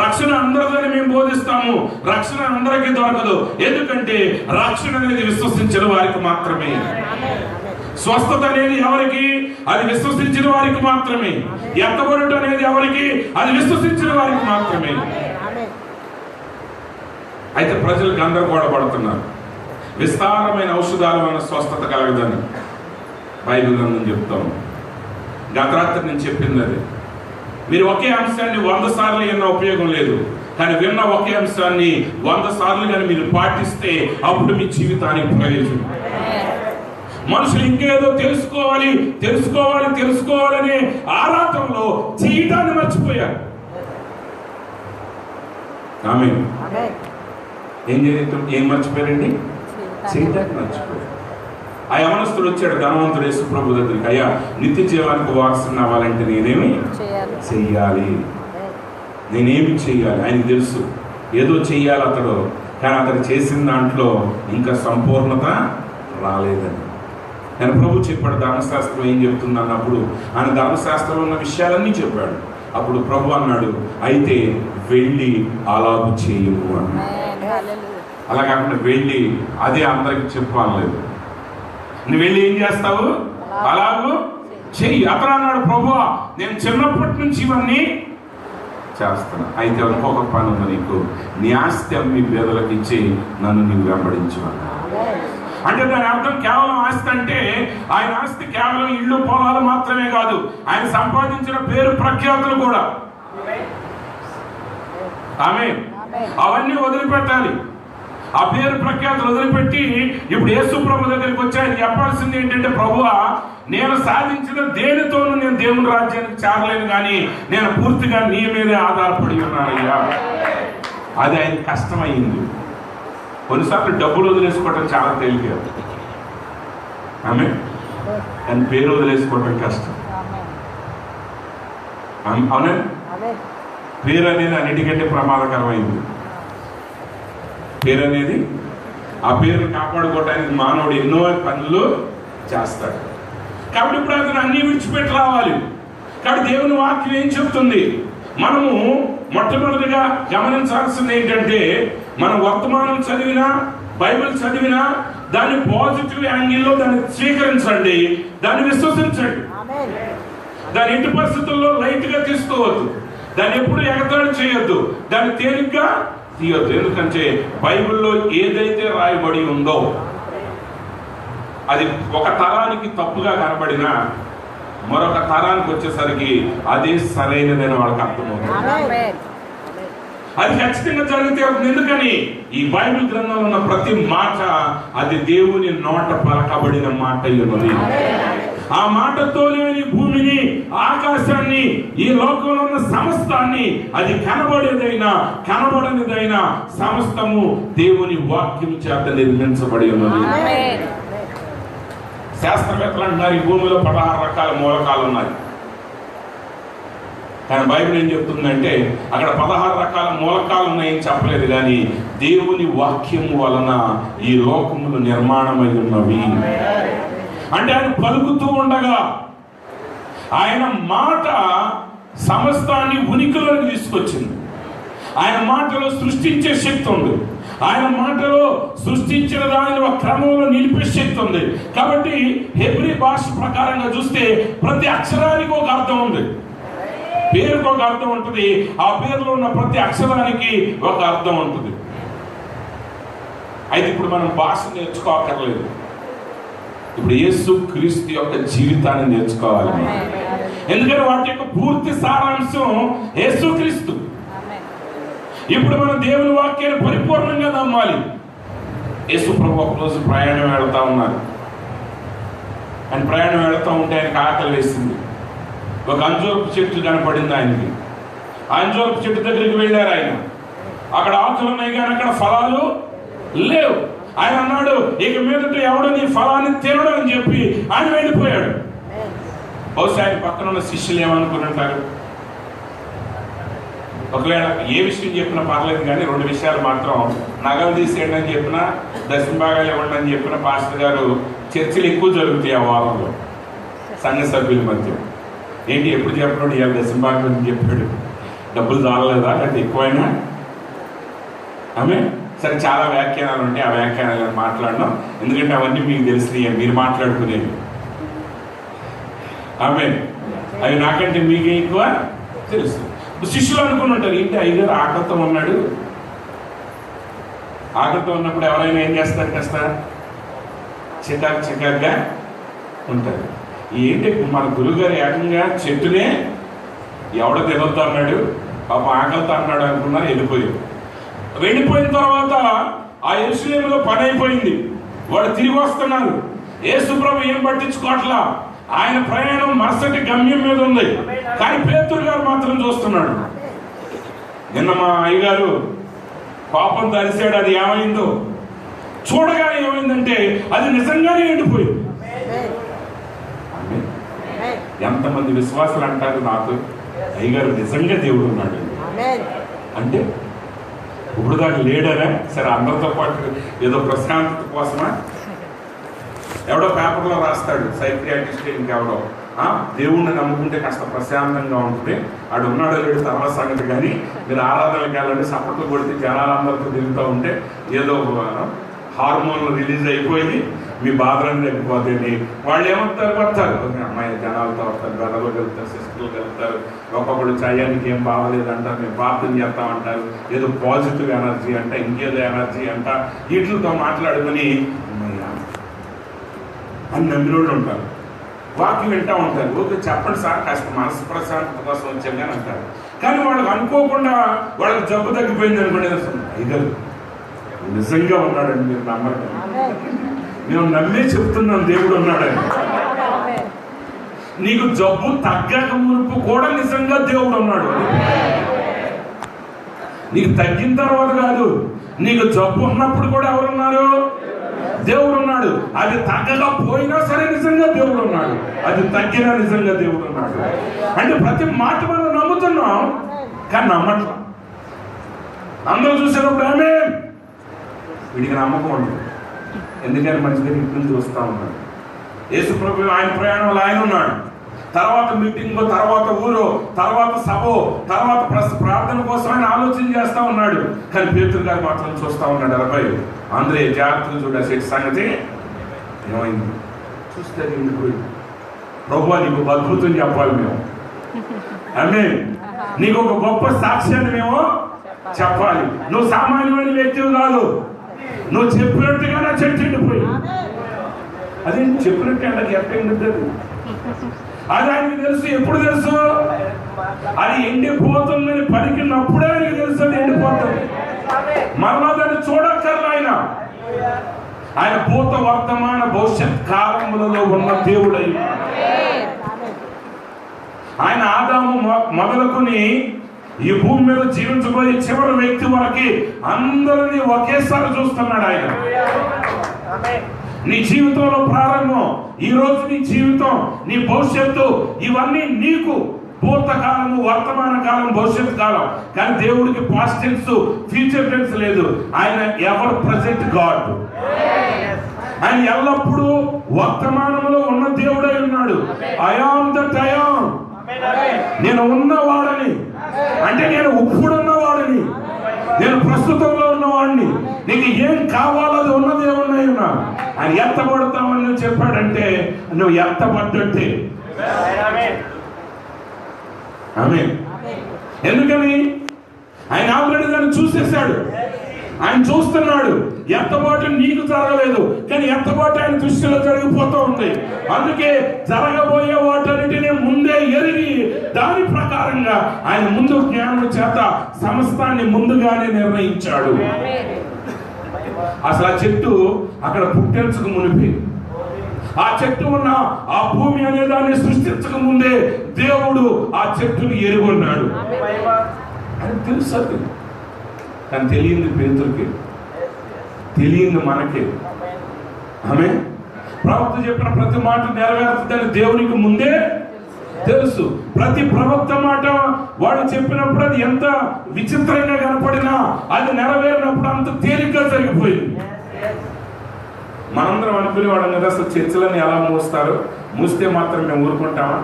[SPEAKER 1] రక్షణ అందరిదని మేము బోధిస్తాము, రక్షణ అందరికీ దొరకదు. ఎందుకంటే రక్షణ అనేది విశ్వసించిన వారికి మాత్రమే. స్వస్థత అనేది ఎవరికి? అది విశ్వసించిన వారికి మాత్రమే. ఎత్తబడుట అనేది ఎవరికి? అది విశ్వసించిన వారికి మాత్రమే. అయితే ప్రజలు గందరగోళపడుతున్నారు. విస్తారమైన ఔషధాల వలన స్వస్థత కలగదని బైబిల్ గ్రంథం చెప్తాము. గత రాత్రి నేను చెప్పింది అది. మీరు ఒకే అంశాన్ని 100 సార్లు విన్న ఉపయోగం లేదు, కానీ విన్న ఒకే అంశాన్ని 100 సార్లు కానీ మీరు పాటిస్తే అప్పుడు మీ జీవితానికి ప్రయోజనం. మనుషులు ఇంకేదో తెలుసుకోవాలి తెలుసుకోవాలి తెలుసుకోవాలనే ఆరాటంలో చేయటాన్ని మర్చిపోయారు. ఆమె ఏం మర్చిపోయారండి? చేయటాన్ని మర్చిపోయారు. ఆ యవనస్తుడు వచ్చాడు ధనవంతుడు యేసు ప్రభు దగ్గరికి, అయ్యా నిత్య జీవానికి వారసుని అవ్వాలంటే నేనేమి చెయ్యాలి, నేనేమి చెయ్యాలి? ఆయనకు తెలుసు ఏదో చెయ్యాలి అతడు, కానీ అతడు చేసిన దాంట్లో ఇంకా సంపూర్ణత రాలేదని. ఆయన ప్రభు చెప్పాడు ధర్మశాస్త్రం ఏం చెప్తుంది అన్నప్పుడు ఆయన ధర్మశాస్త్రంలో ఉన్న విషయాలన్నీ చెప్పాడు. అప్పుడు ప్రభు అన్నాడు, అయితే వెళ్ళి అలాగూ చేయము అన్నాడు. అలా కాకుండా వెళ్ళి అదే అందరికి చెప్పాలేదు, నువ్వు వెళ్ళి ఏం చేస్తావు? అలాగూ చెయ్యి. అతను అన్నాడు, ప్రభువా నేను చిన్నప్పటి నుంచి ఇవన్నీ చేస్తాను. అయితే ఇంకొక పని ఉంది నీకు, నీ ఆస్తి అమ్మి పేదలకు ఇచ్చి నన్ను నీవు వెంబడించు. అంటే దాని అర్థం కేవలం ఆస్తి అంటే ఆయన ఆస్తి కేవలం ఇళ్ళు పొలాలు మాత్రమే కాదు, ఆయన సంపాదించిన పేరు ప్రఖ్యాతులు కూడా. ఆమె అవన్నీ వదిలిపెట్టాలి. ఆ పేరు ప్రఖ్యాతులు వదిలిపెట్టి ఇప్పుడు యేసు ప్రభు దగ్గరికి వచ్చి ఆయన చెప్పాల్సింది ఏంటంటే, ప్రభువా నేను సాధించిన దేనితోనూ నేను దేవుని రాజ్యానికి చేరలేను, కానీ నేను పూర్తిగా నీ మీదే ఆధారపడి ఉన్నానయ్యా. అది ఆయన కష్టమైంది. కొన్నిసార్లు డబ్బులు వదిలేసుకోవటం చాలా తేలిక, ఆమె కానీ పేరు వదిలేసుకోవటం కష్టం. అవునా? పేరు అనేది అన్నిటికంటే ప్రమాదకరమైంది. పేరు అనేది, ఆ పేరుని కాపాడుకోవడానికి మానవుడు ఎన్నో పనులు చేస్తాడు. కాబట్టి ఇప్పుడు అతను అన్ని విడిచిపెట్టి రావాలి. కాబట్టి దేవుని వాక్యం ఏం చెప్తుంది? మనము మొట్టమొదటిగా గమనించాల్సింది ఏంటంటే, మనం వర్తమానం చదివినా బైబిల్ చదివినా దాన్ని పాజిటివ్ యాంగిల్లో దాన్ని స్వీకరించండి, దాన్ని విశ్వసించండి. దాన్ని ఎట్టి పరిస్థితుల్లో లైట్ గా తీసుకోవద్దు, దాన్ని ఎప్పుడు ఎగతాళి చేయొద్దు, దాన్ని తేలిగ్గా తీయొద్దు. ఎందుకంటే బైబిల్లో ఏదైతే రాయబడి ఉందో అది ఒక తరానికి తప్పుగా కనబడినా మరొక తరానికి వచ్చేసరికి అదే సరైనదని వాళ్ళకి అర్థమవుతుంది. అది ఖచ్చితంగా జరిగితే అవుతుంది. ఎందుకని ఈ బైబిల్ గ్రంథంలో ఉన్న ప్రతి మాట అది దేవుని నోట పలకబడిన మాట ఉన్నది. ఆ మాటతోనే ఈ భూమిని, ఆకాశాన్ని, ఈ లోకంలో ఉన్న సమస్తాన్ని, అది కనబడేదైనా కనబడనిదైనా సమస్తము దేవుని వాక్యం చేత నిర్మించబడి ఉన్నది. శాస్త్రవేత్తలు అంటున్నారు ఈ భూమిలో 16 రకాల మూలకాలు ఉన్నాయి. కానీ బైబిల్ ఏం చెప్తుందంటే అక్కడ 16 రకాల మూలకాలు ఉన్నాయని చెప్పలేదు, కానీ దేవుని వాక్యము వలన ఈ లోకములు నిర్మాణమై ఉన్నవి. అంటే ఆయన పలుకుతూ ఉండగా ఆయన మాట సమస్తాన్ని ఉనికిలోకి తీసుకొచ్చింది. ఆయన మాటలో సృష్టించే శక్తి ఉంది. ఆయన మాటలో సృష్టించిన దానిని ఒక క్రమంలో నిలిపే శక్తి ఉంది. కాబట్టి హెబ్రీ భాష ప్రకారంగా చూస్తే ప్రతి అక్షరానికి ఒక అర్థం ఉంది, పేరుకు ఒక అర్థం ఉంటుంది. ఆ పేరులో ఉన్న ప్రతి అక్షరానికి ఒక అర్థం ఉంటుంది. అయితే ఇప్పుడు మనం భాష నేర్చుకోకర్లేదు, ఇప్పుడు యేసు క్రీస్తు యొక్క జీవితాన్ని నేర్చుకోవాలి. ఎందుకంటే వాటి యొక్క పూర్తి సారాంశం యేసు క్రీస్తు. ఇప్పుడు మనం దేవుని వాక్యాన్ని పరిపూర్ణంగా నమ్మాలి. యేసు ప్రభు ఒకరోజు ప్రయాణం వెళ్తా ఉన్నారు. ఆయన ప్రయాణం వెళ్తూ ఉంటే ఆయనకు ఆకలి వేసింది. ఒక అంజూరపు చెట్టు కనపడింది ఆయనకి. ఆ అంజూరపు చెట్టు దగ్గరికి వెళ్ళారు ఆయన. అక్కడ ఆకులు ఉన్నాయి కానీ అక్కడ ఫలాలు లేవు. ఆయన అన్నాడు, ఇక మీదట ఎవడు నీ ఫలాన్ని తినడు అని చెప్పి ఆయన వెళ్ళిపోయాడు. బహుశా ఆయన పక్కన ఉన్న శిష్యులు ఏమనుకుని ఉంటారు? ఒకవేళ ఏ విషయం చెప్పినా పర్లేదు, కానీ 2 విషయాలు మాత్రం, నగలు తీసేయండి అని చెప్పినా, దశమ భాగాలు ఇవ్వండి అని చెప్పిన పాస్టర్ గారు చర్చలు ఎక్కువ జరుగుతాయి ఆ వారంలో సంఘ సభ్యుల మధ్య. ఏంటి ఎప్పుడు చెప్పినాడు, ఇవాళ దశమ భాగం అని చెప్పాడు, డబ్బులు చాలలేదా అంటే ఎక్కువైనా ఆమె. సరే, చాలా వ్యాఖ్యానాలు ఉంటాయి, ఆ వ్యాఖ్యానాలు మాట్లాడడం ఎందుకంటే అవన్నీ మీకు తెలిసినాయి, మీరు మాట్లాడుకునేవి. ఆమె అవి నాకంటే మీకే ఎక్కువ తెలుసు. శిష్యులు అనుకుని ఉంటారు, ఏంటి అయ్యగారు ఆకలితో ఉన్నాడు. ఆకలితో ఉన్నప్పుడు ఎవరైనా ఏం చేస్తారు, కాస్త చికాగ్గా ఉంటారు. ఏంటి మన గురువుగారు ఏకంగా చెట్టునే ఎవడో తినొద్దు అన్నాడు, పాప ఆకలితో అన్నాడు అనుకున్నారు. వెళ్ళిపోయిన తర్వాత ఆ యెరూషలేములో పని అయిపోయింది, వాడు తిరిగి వస్తున్నారు. యేసు ప్రభు ఏం పట్టించుకోవట్లా, ఆయన ప్రయాణం మరుసటి గమ్యం మీద ఉంది. కానీ పేతురు గారు మాత్రం చూస్తున్నాడు. నిన్న మా అయ్యగారు పాపం తరిశాడు, అది ఏమైందో చూడగా ఏమైందంటే అది నిజంగానే ఎండిపోయింది. ఎంతమంది విశ్వాసులు అంటారు నాకు, అయ్యగారు నిజంగా దేవుడు ఉన్నాడు అంటే. ఇప్పుడు దాకా లేడరా? సరే, అందరితో పాటు ఏదో ప్రశాంతత కోసమా ఎవడో పేపర్లో రాస్తాడు, సైక్రియాటిస్ట్ ఇంకెవడో, దేవుణ్ణి నమ్ముకుంటే కాస్త ప్రశాంతంగా ఉంటుంది, ఆడు ఉన్నాడో లేడు తర్వాత సంగతి, కానీ మీరు ఆరాధనకి వెళ్ళండి, సపోర్ట్లు కొడితే జనాలందరితో తిరుగుతూ ఉంటే ఏదో హార్మోన్లు రిలీజ్ అయిపోయి మీ బాధలను తగ్గిపోతుంది. వాళ్ళు ఏమంటారు, వస్తారు అమ్మాయి జనాలతో వస్తారు, గదలు కలుగుతారు, సిస్టర్లు కలుగుతారు, ఒక్కొక్కడు చయ్యానికి ఏం బాగలేదు అంటారు, మేము ప్రార్థన చేస్తామంటారు, ఏదో పాజిటివ్ ఎనర్జీ అంట, ఇంకేదో ఎనర్జీ అంట, వీటితో మాట్లాడుకొని అని నమ్మినోళ్ళు ఉంటారు. వాక్యం వింటూ ఉంటారు, ఓకే చెప్పండి సార్ కాస్త మనసు ప్రశాంతత కోసం వచ్చాం కానీ అంటారు. కానీ వాళ్ళకి అనుకోకుండా వాళ్ళకి జబ్బు తగ్గిపోయింది అనుకోండి, అయ్యగారు నిజంగా ఉన్నాడండి, మీరు నమ్మరు, మేము నమ్మే చెప్తున్నాం దేవుడు ఉన్నాడని. నీకు జబ్బు తగ్గక మునుపు కూడా నిజంగా దేవుడు ఉన్నాడు.
[SPEAKER 2] నీకు తగ్గిన తర్వాత కాదు, నీకు జబ్బు ఉన్నప్పుడు కూడా ఎవరున్నారు? దేవుడు ఉన్నాడు. అది తగ్గకపోయినా సరే నిజంగా దేవుడు ఉన్నాడు, అది తగ్గినా నిజంగా దేవుడు ఉన్నాడు. అంటే ప్రతి మాట మనం నమ్ముతున్నాం, కానీ నమ్మట్లా. అందరూ చూసేటప్పుడు ఆమె వీడికి నమ్మకం ఉండదు. ఎందుకని మంచి దగ్గర ఇటు నుంచి చూస్తూ ఉన్నాడు. యేసు ప్రభు ఆయన ప్రయాణంలో ఆయన ఉన్నాడు. తర్వాత మీటింగ్, తర్వాత ఊరు, తర్వాత సభ, తర్వాత ప్రార్థన కోసం ఆయన ఆలోచన చేస్తా ఉన్నాడు. కానీ పేతురు గారు మాత్రం చూస్తా ఉన్నాడు. అబ్బాయి అందరే జాగ్రత్తగా చూడాల్సి సంగతి ఏమైంది చూస్తే ప్రభు నీకు అద్భుతం చెప్పాలి మేము, అంటే నీకు ఒక గొప్ప సాక్ష్యాన్ని మేము చెప్పాలి. నువ్వు సామాన్యమైన వ్యక్తివి కాదు, నువ్వు చెప్పినట్టుగా నా చెట్టు ఎండిపోయి. అదే చెప్పినట్టు ఆయనకి ఎక్కడ ఎండుతుంది? అది ఆయనకి తెలుసు. ఎప్పుడు తెలుసు? అది ఎండిపోతుందని పలికినప్పుడే ఆయనకి తెలుసు అది ఎండిపోతుంది. మరలా దాన్ని చూడక్కర్లా. ఆయన భూత వర్తమాన భవిష్యత్ కాలములలో ఉన్న దేవుడై ఆయన ఆదాము మొదలుకొని ఈ భూమి మీద జీవించబోయే చివరి వ్యక్తి వరకు అందరినీ ఒకేసారి చూస్తున్నాడు ఆయన. నీ జీవితంలో ప్రారంభం, ఈ రోజు నీ జీవితం, నీ భవిష్యత్తు, ఇవన్నీ నీకు భూతకాలము, వర్తమాన కాలం, భవిష్యత్ కాలం. కానీ దేవుడికి పాస్ట్ టెన్స్, ఫ్యూచర్ టెన్స్ లేదు. ఆయన ఎవర్ ప్రెసెంట్ గాడ్. ఆయన ఎల్లప్పుడూ వర్తమానంలో ఉన్న దేవుడై ఉన్నాడు. I am that I am. నేను ఉన్నవాడని అంటే నేను ఇప్పుడున్నవాడిని, నేను ప్రస్తుతంలో ఉన్నవాడిని. నీకు ఏం కావాలో అది ఉన్న దేవుడినై ఉన్నా. ఆయన ఎత్తబడతామని నువ్వు చెప్పాడంటే నువ్వు ఎత్తబడ్డట్టే. ఆమేన్. ఎందుకని? ఆయన ఆల్రెడీ దాన్ని చూసేశాడు, ఆయన చూస్తున్నాడు. ఎత్తబాటు నీకు జరగలేదు, కానీ ఎత్తబాటు ఆయన దృష్టిలో జరిగిపోతూ ఉంది. అందుకే జరగబోయే వాటన్నిటిని ముందే ఎరిగి దాని ప్రకారంగా ఆయన ముందు జ్ఞానం చేత సమస్తాన్ని ముందుగానే నిర్ణయించాడు. అసలు ఆ చెట్టు అక్కడ పుట్టించక మునిపి, ఆ చెట్టు ఉన్న ఆ భూమి అనే దాన్ని సృష్టించక ముందే దేవుడు ఆ చెట్టును ఎరుగొన్నాడు. అని తెలుసు. కానీ తెలియంది పేతురుకి, తెలియంది మనకి. ఆమె ప్రవక్త చెప్పిన ప్రతి మాట నెరవేరుతుందని దేవునికి ముందే తెలుసు. ప్రతి ప్రవక్త మాట వాడు చెప్పినప్పుడు అది ఎంత విచిత్రంగా కనపడినా అది నెరవేరినప్పుడు అంత తేలిగ్గా జరిగిపోయింది. మనందరం అనుకునేవాళ్ళం కదా, అసలు చర్చలను ఎలా మూస్తారు, మూస్తే మాత్రం మేము ఊరుకుంటామా,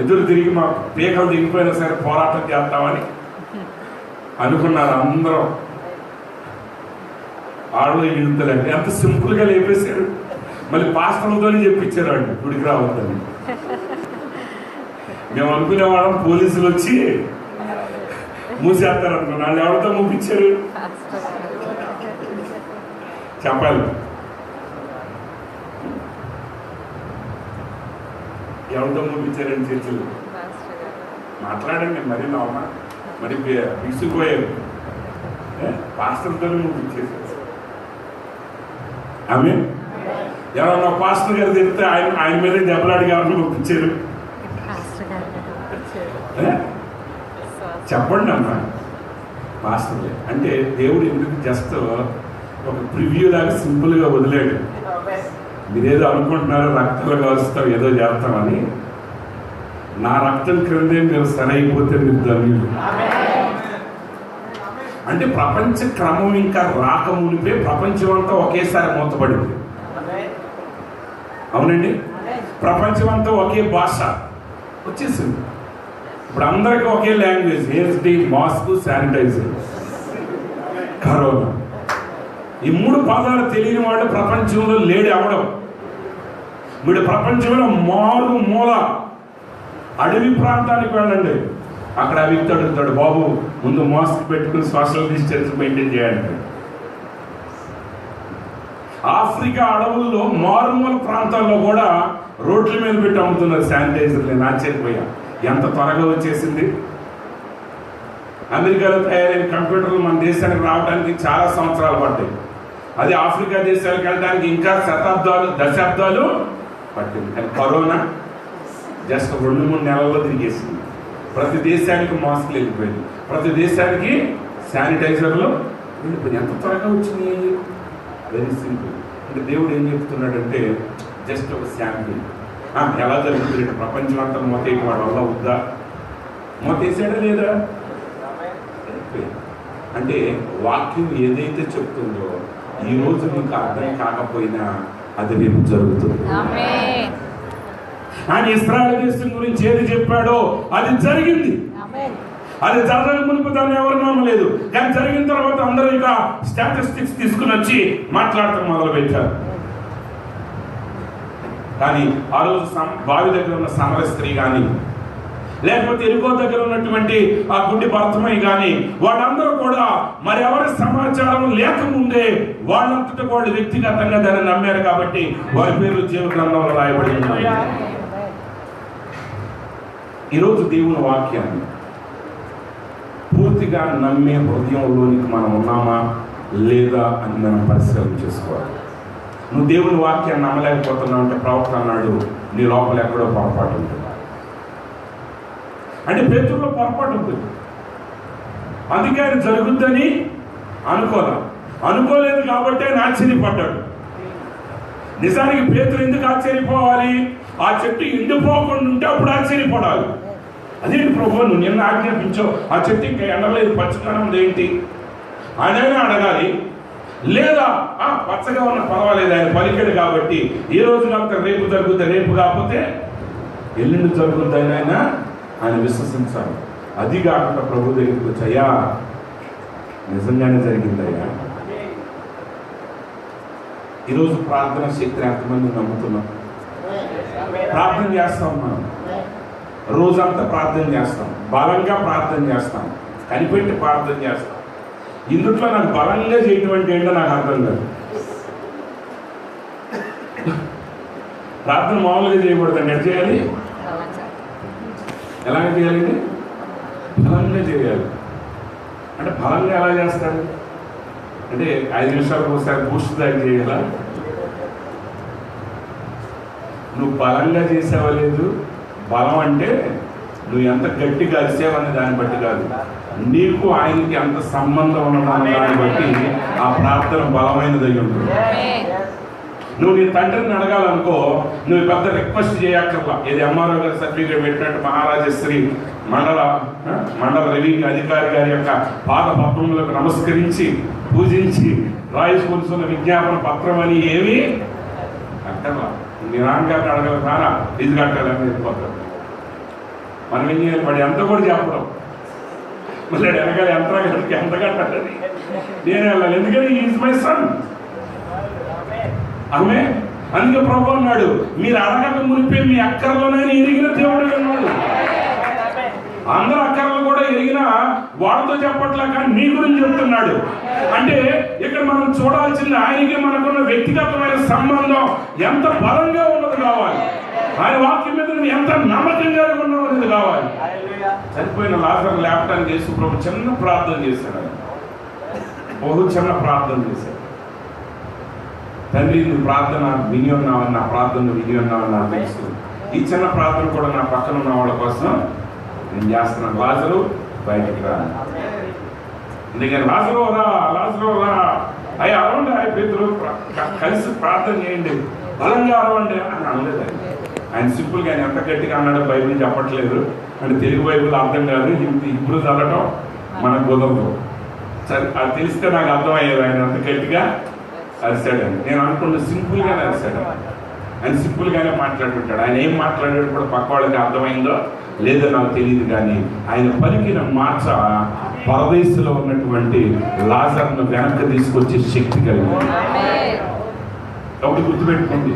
[SPEAKER 2] ఎదురు తిరిగి మా పీకలు దిగిపోయినా సరే పోరాటం చేస్తామని అనుకున్నారు అందరం. ఆడలో ఈడుతలండి ఎంత సింపుల్ గా లేపేశాడు. మళ్ళీ పాస్టర్లతోనే చెప్పించారు అండి గుడికి రావద్దని. మేము అనుకునేవాళ్ళం పోలీసులు వచ్చి మూసేస్తారు అనుకున్నా. వాళ్ళు ఎవరితో మూపించారు చెప్పాలి. ఎవరితో మూపించారండి చర్చలు? మాట్లాడండి. మరి నవ్వమా, మరి విసిగిపోయారు. పాస్టర్తోనే మూపించేశారు. ఆమె ఎవరన్నా పాస్టర్ గారు తిరిగితే ఆయన మీద దెబ్బలాడి ఎవరిని పంపించారు? చెప్పండి అమ్మా. పాస్టర్ అంటే దేవుడు ఎందుకు జస్ట్ ఒక ప్రివ్యూ లాగా సింపుల్ గా వదిలేడు. మీరేదో అనుకుంటున్నారో రక్తంలో కలుస్తాం ఏదో చేస్తామని. నా రక్తం క్రిందే మీరు సరైపోతే మీరు ధన్యులు. అంటే ప్రపంచ క్రమం ఇంకా రాకమునిపే ప్రపంచం అంతా ఒకేసారి మూతపడింది. అవునండి, ప్రపంచం అంతా ఒకే భాష వచ్చేసింది. ఇప్పుడు అందరికీ ఒకే లాంగ్వేజ్, హెయిర్స్డి, మాస్క్, శానిటైజర్, కరోనా. ఈ మూడు పదాలు తెలియని వాడు ప్రపంచంలో లేడు అవడం. వీడు ప్రపంచంలో మారు మూల అడవి ప్రాంతానికి వెళ్ళండి, అక్కడ ఆ వ్యక్తి అడుగుతాడు, బాబు ముందు మాస్క్ పెట్టుకుని సోషల్ డిస్టెన్స్ మెయింటైన్ చేయండి. ఆఫ్రికా అడవుల్లో మారుమూల ప్రాంతాల్లో కూడా రోడ్ల మీద పెట్టి అమ్ముతున్నారు శానిటైజర్. నేను ఆశ్చర్యపోయా, ఎంత త్వరగా వచ్చేసింది. అమెరికాలో తయారైన కంప్యూటర్లు మన దేశానికి రావడానికి చాలా సంవత్సరాలు పడ్డాయి. అది ఆఫ్రికా దేశాలకు వెళ్ళడానికి ఇంకా శతాబ్దాలు, దశాబ్దాలు పట్టింది. కానీ కరోనా జస్ట్ 2-3 నెలల్లో తిరిగేసింది. ప్రతి దేశానికి మాస్క్లు వెళ్ళిపోయింది, ప్రతి దేశానికి శానిటైజర్లో వెళ్ళిపోయింది. ఎంత త్వరగా వచ్చినాయి. Very simple. అంటే దేవుడు ఏం చెప్తున్నాడంటే జస్ట్ ఒక శాంపిల్. ఎలా జరుగుతుంది ప్రపంచం అంతా మోతేకి వాడు వల్ల వద్దా? మోతేసాడా లేదా? అంటే వాక్యం ఏదైతే చెప్తుందో ఈ రోజు నీకు అర్థం కాకపోయినా అది రేపు జరుగుతుంది. ఆయన ఇశ్రాయేలు దేశం గురించి ఏది చెప్పాడో అది జరిగింది. అది జరగక మునుపు దాన్ని ఎవరు నమ్మలేదు. కానీ జరిగిన తర్వాత అందరూ ఇక స్టాటిస్టిక్స్ తీసుకుని వచ్చి మాట్లాడటం మొదలు పెట్టారు. కానీ ఆ రోజు బావి దగ్గర ఉన్న సమర స్త్రీ కానీ, లేకపోతే ఎరుకో దగ్గర ఉన్నటువంటి ఆ గుడ్డి భర్తమై కానీ, వాళ్ళందరూ కూడా మరి ఎవరి సమాచారం లేకముందే వాళ్ళంతటా వాళ్ళు వ్యక్తిగతంగా దాన్ని నమ్మారు. కాబట్టి వారి పేర్లు జీవ గ్రంథంలో రాయబడి ఉన్నాయి. ఈరోజు దేవుని వాక్యాన్ని పూర్తిగా నమ్మే హృదయంలోనికి మనం ఉన్నామా లేదా అని మనం పరిశీలన చేసుకోవాలి. నువ్వు దేవుని వాక్యాన్ని నమ్మలేకపోతున్నావు అంటే ప్రవక్త అన్నాడు నీ లోపల ఎక్కడో పొరపాటు ఉంటుంది. అంటే పేతురులో పొరపాటు ఉంటుంది. అందుకే ఆయన జరుగుద్దని అనుకోలేదు కాబట్టి ఆయన ఆశ్చర్యపడ్డాడు. నిజానికి పేతురు ఎందుకు ఆశ్చర్యపోవాలి? ఆ చెట్టు ఎండిపోకుండా ఉంటే అప్పుడు ఆశ్చర్యపడాలి. అదేంటి ప్రభు నువ్వు నిన్న ఆజ్ఞాపించావు, ఆ చెట్టు ఇంకా ఎండలేదు, పచ్చదనం ఉంది ఏంటి ఆయనైనా అడగాలి. లేదా పచ్చగా ఉన్న పర్వాలేదు, ఆయన పలికాడు కాబట్టి ఈ రోజు కాకపోతే రేపు జరుగుద్ది, రేపు కాకపోతే ఎల్లుండి జరుగుద్ది అని ఆయన విశ్వసించాలి. అది కాకుండా ప్రభు దగ్గరికి వచ్చాయా నిజంగానే జరిగిందయ్యా. ఈరోజు ప్రార్థన శక్తి ఎంతమంది నమ్ముతున్నాం? ప్రార్థన చేస్తాం, మనం రోజంతా ప్రార్థన చేస్తాం, బలంగా ప్రార్థన చేస్తాం, కనిపెట్టి ప్రార్థన చేస్తాం. ఇందుట్లో నాకు బలంగా చేయటువంటి ఏంటో నాకు అర్థం కాదు. ప్రార్థన మామూలుగా చేయకూడదండి. ఎట్లా చేయాలి? ఎలాగ చేయాలండి? బలంగా చేయాలి. అంటే బలంగా ఎలా చేస్తారు అంటే 5 నిమిషాలకు ఒకసారి బూస్ట్ దాకా చేయాలా? నువ్వు బలంగా చేసావా లేదు. బలం అంటే నువ్వు ఎంత గట్టిగా అరిసావనే దాన్ని బట్టి కాదు, నీకు ఆయనకి ఎంత సంబంధం ఉన్నదాన్ని దాన్ని బట్టి ఆ ప్రార్థన బలమైనదై ఉంటుంది. నువ్వు నీ తండ్రిని అడగాలనుకో, నువ్వు పెద్ద రిక్వెస్ట్ చేయక్కర్లా. ఇది ఎంఆర్ఓ గారి సర్టిఫికేట్ పెట్టినట్టు మహారాజశ్రీ మండల రెవెన్యూ అధికారి గారి యొక్క పాద పత్రములకు నమస్కరించి పూజించి రాయించుకుంటున్న విజ్ఞాపన పత్రం అని ఏమీ అక్కర్లా. మీ నాన్నగారిని అడగల నాన్న ఫీజు కట్టాలని చెప్పిపోతాడు. మనం ఏం చేయాలి? వాడు ఎంత కూడా చెప్పడం, మళ్ళీ వెనకాల ఎంత కట్టాలని నేను వెళ్ళాలి. ఎందుకంటే ఈజ్ మై సన్. ఆమె అందుకే ప్రభు అన్నాడు మీరు అడగక మునిపే మీ అక్కరలోనే ఎరిగిన దేవుడు అన్నాడు. అందరు అక్కర్లు కూడా ఎరిగిన వాడితో చెప్పట్లే, కానీ నీ గురించి చెప్తున్నాడు. అంటే ఇక్కడ మనం చూడాల్సింది ఆయనకి మనకున్న వ్యక్తిగతమైన సంబంధం ఎంత బలంగా ఉన్నది కావాలి. ఆయన వాక్యం మీద నువ్వు ఎంత నమ్మకంగా ఉన్నావు అనేది కావాలి. చనిపోయిన లాజరు లేపటానికి యేసు ప్రభు చిన్న ప్రార్థన చేశాడు. చిన్న ప్రార్థన చేశాడు. తండ్రి నువ్వు ప్రార్థన విని ఉన్నావని, నా ప్రార్థన విని ఉన్నావని నాకు తెలుసు. ఈ చిన్న ప్రార్థన కూడా నా పక్కన ఉన్న వాళ్ళ కోసం నేను చేస్తున్నాను. లాజరు బయటికి రా. అందుకని లాజరు రా అయ్యి అరవండి, పేతురు కలిసి ప్రార్థన చేయండి, బలంగా అరవండి అని అనలేదు. ఆయన సింపుల్గా ఆయన ఎంత గట్టిగా అన్నాడో బైబిల్ చెప్పట్లేదు. అంటే తెలుగు బైబిల్ అర్థం కాదు, ఇప్పుడు చదవటం మనకు కుదరదు. సరే అది తెలిస్తే నాకు అర్థమయ్యేది. ఆయన అంత గట్టిగా అరిశాడని నేను అనుకున్న సింపుల్గానే అరిశాడు. ఆయన సింపుల్గానే మాట్లాడుతుంటాడు. ఆయన ఏం మాట్లాడాడు కూడా పక్క వాళ్ళకి అర్థమైందో లేదో నాకు తెలియదు, కానీ ఆయన పలికిన మాట పరదేశంలో ఉన్నటువంటి లాజరును వెనక్కి తీసుకొచ్చే శక్తి కలిగింది. ఒకటి గుర్తుపెట్టుకోండి,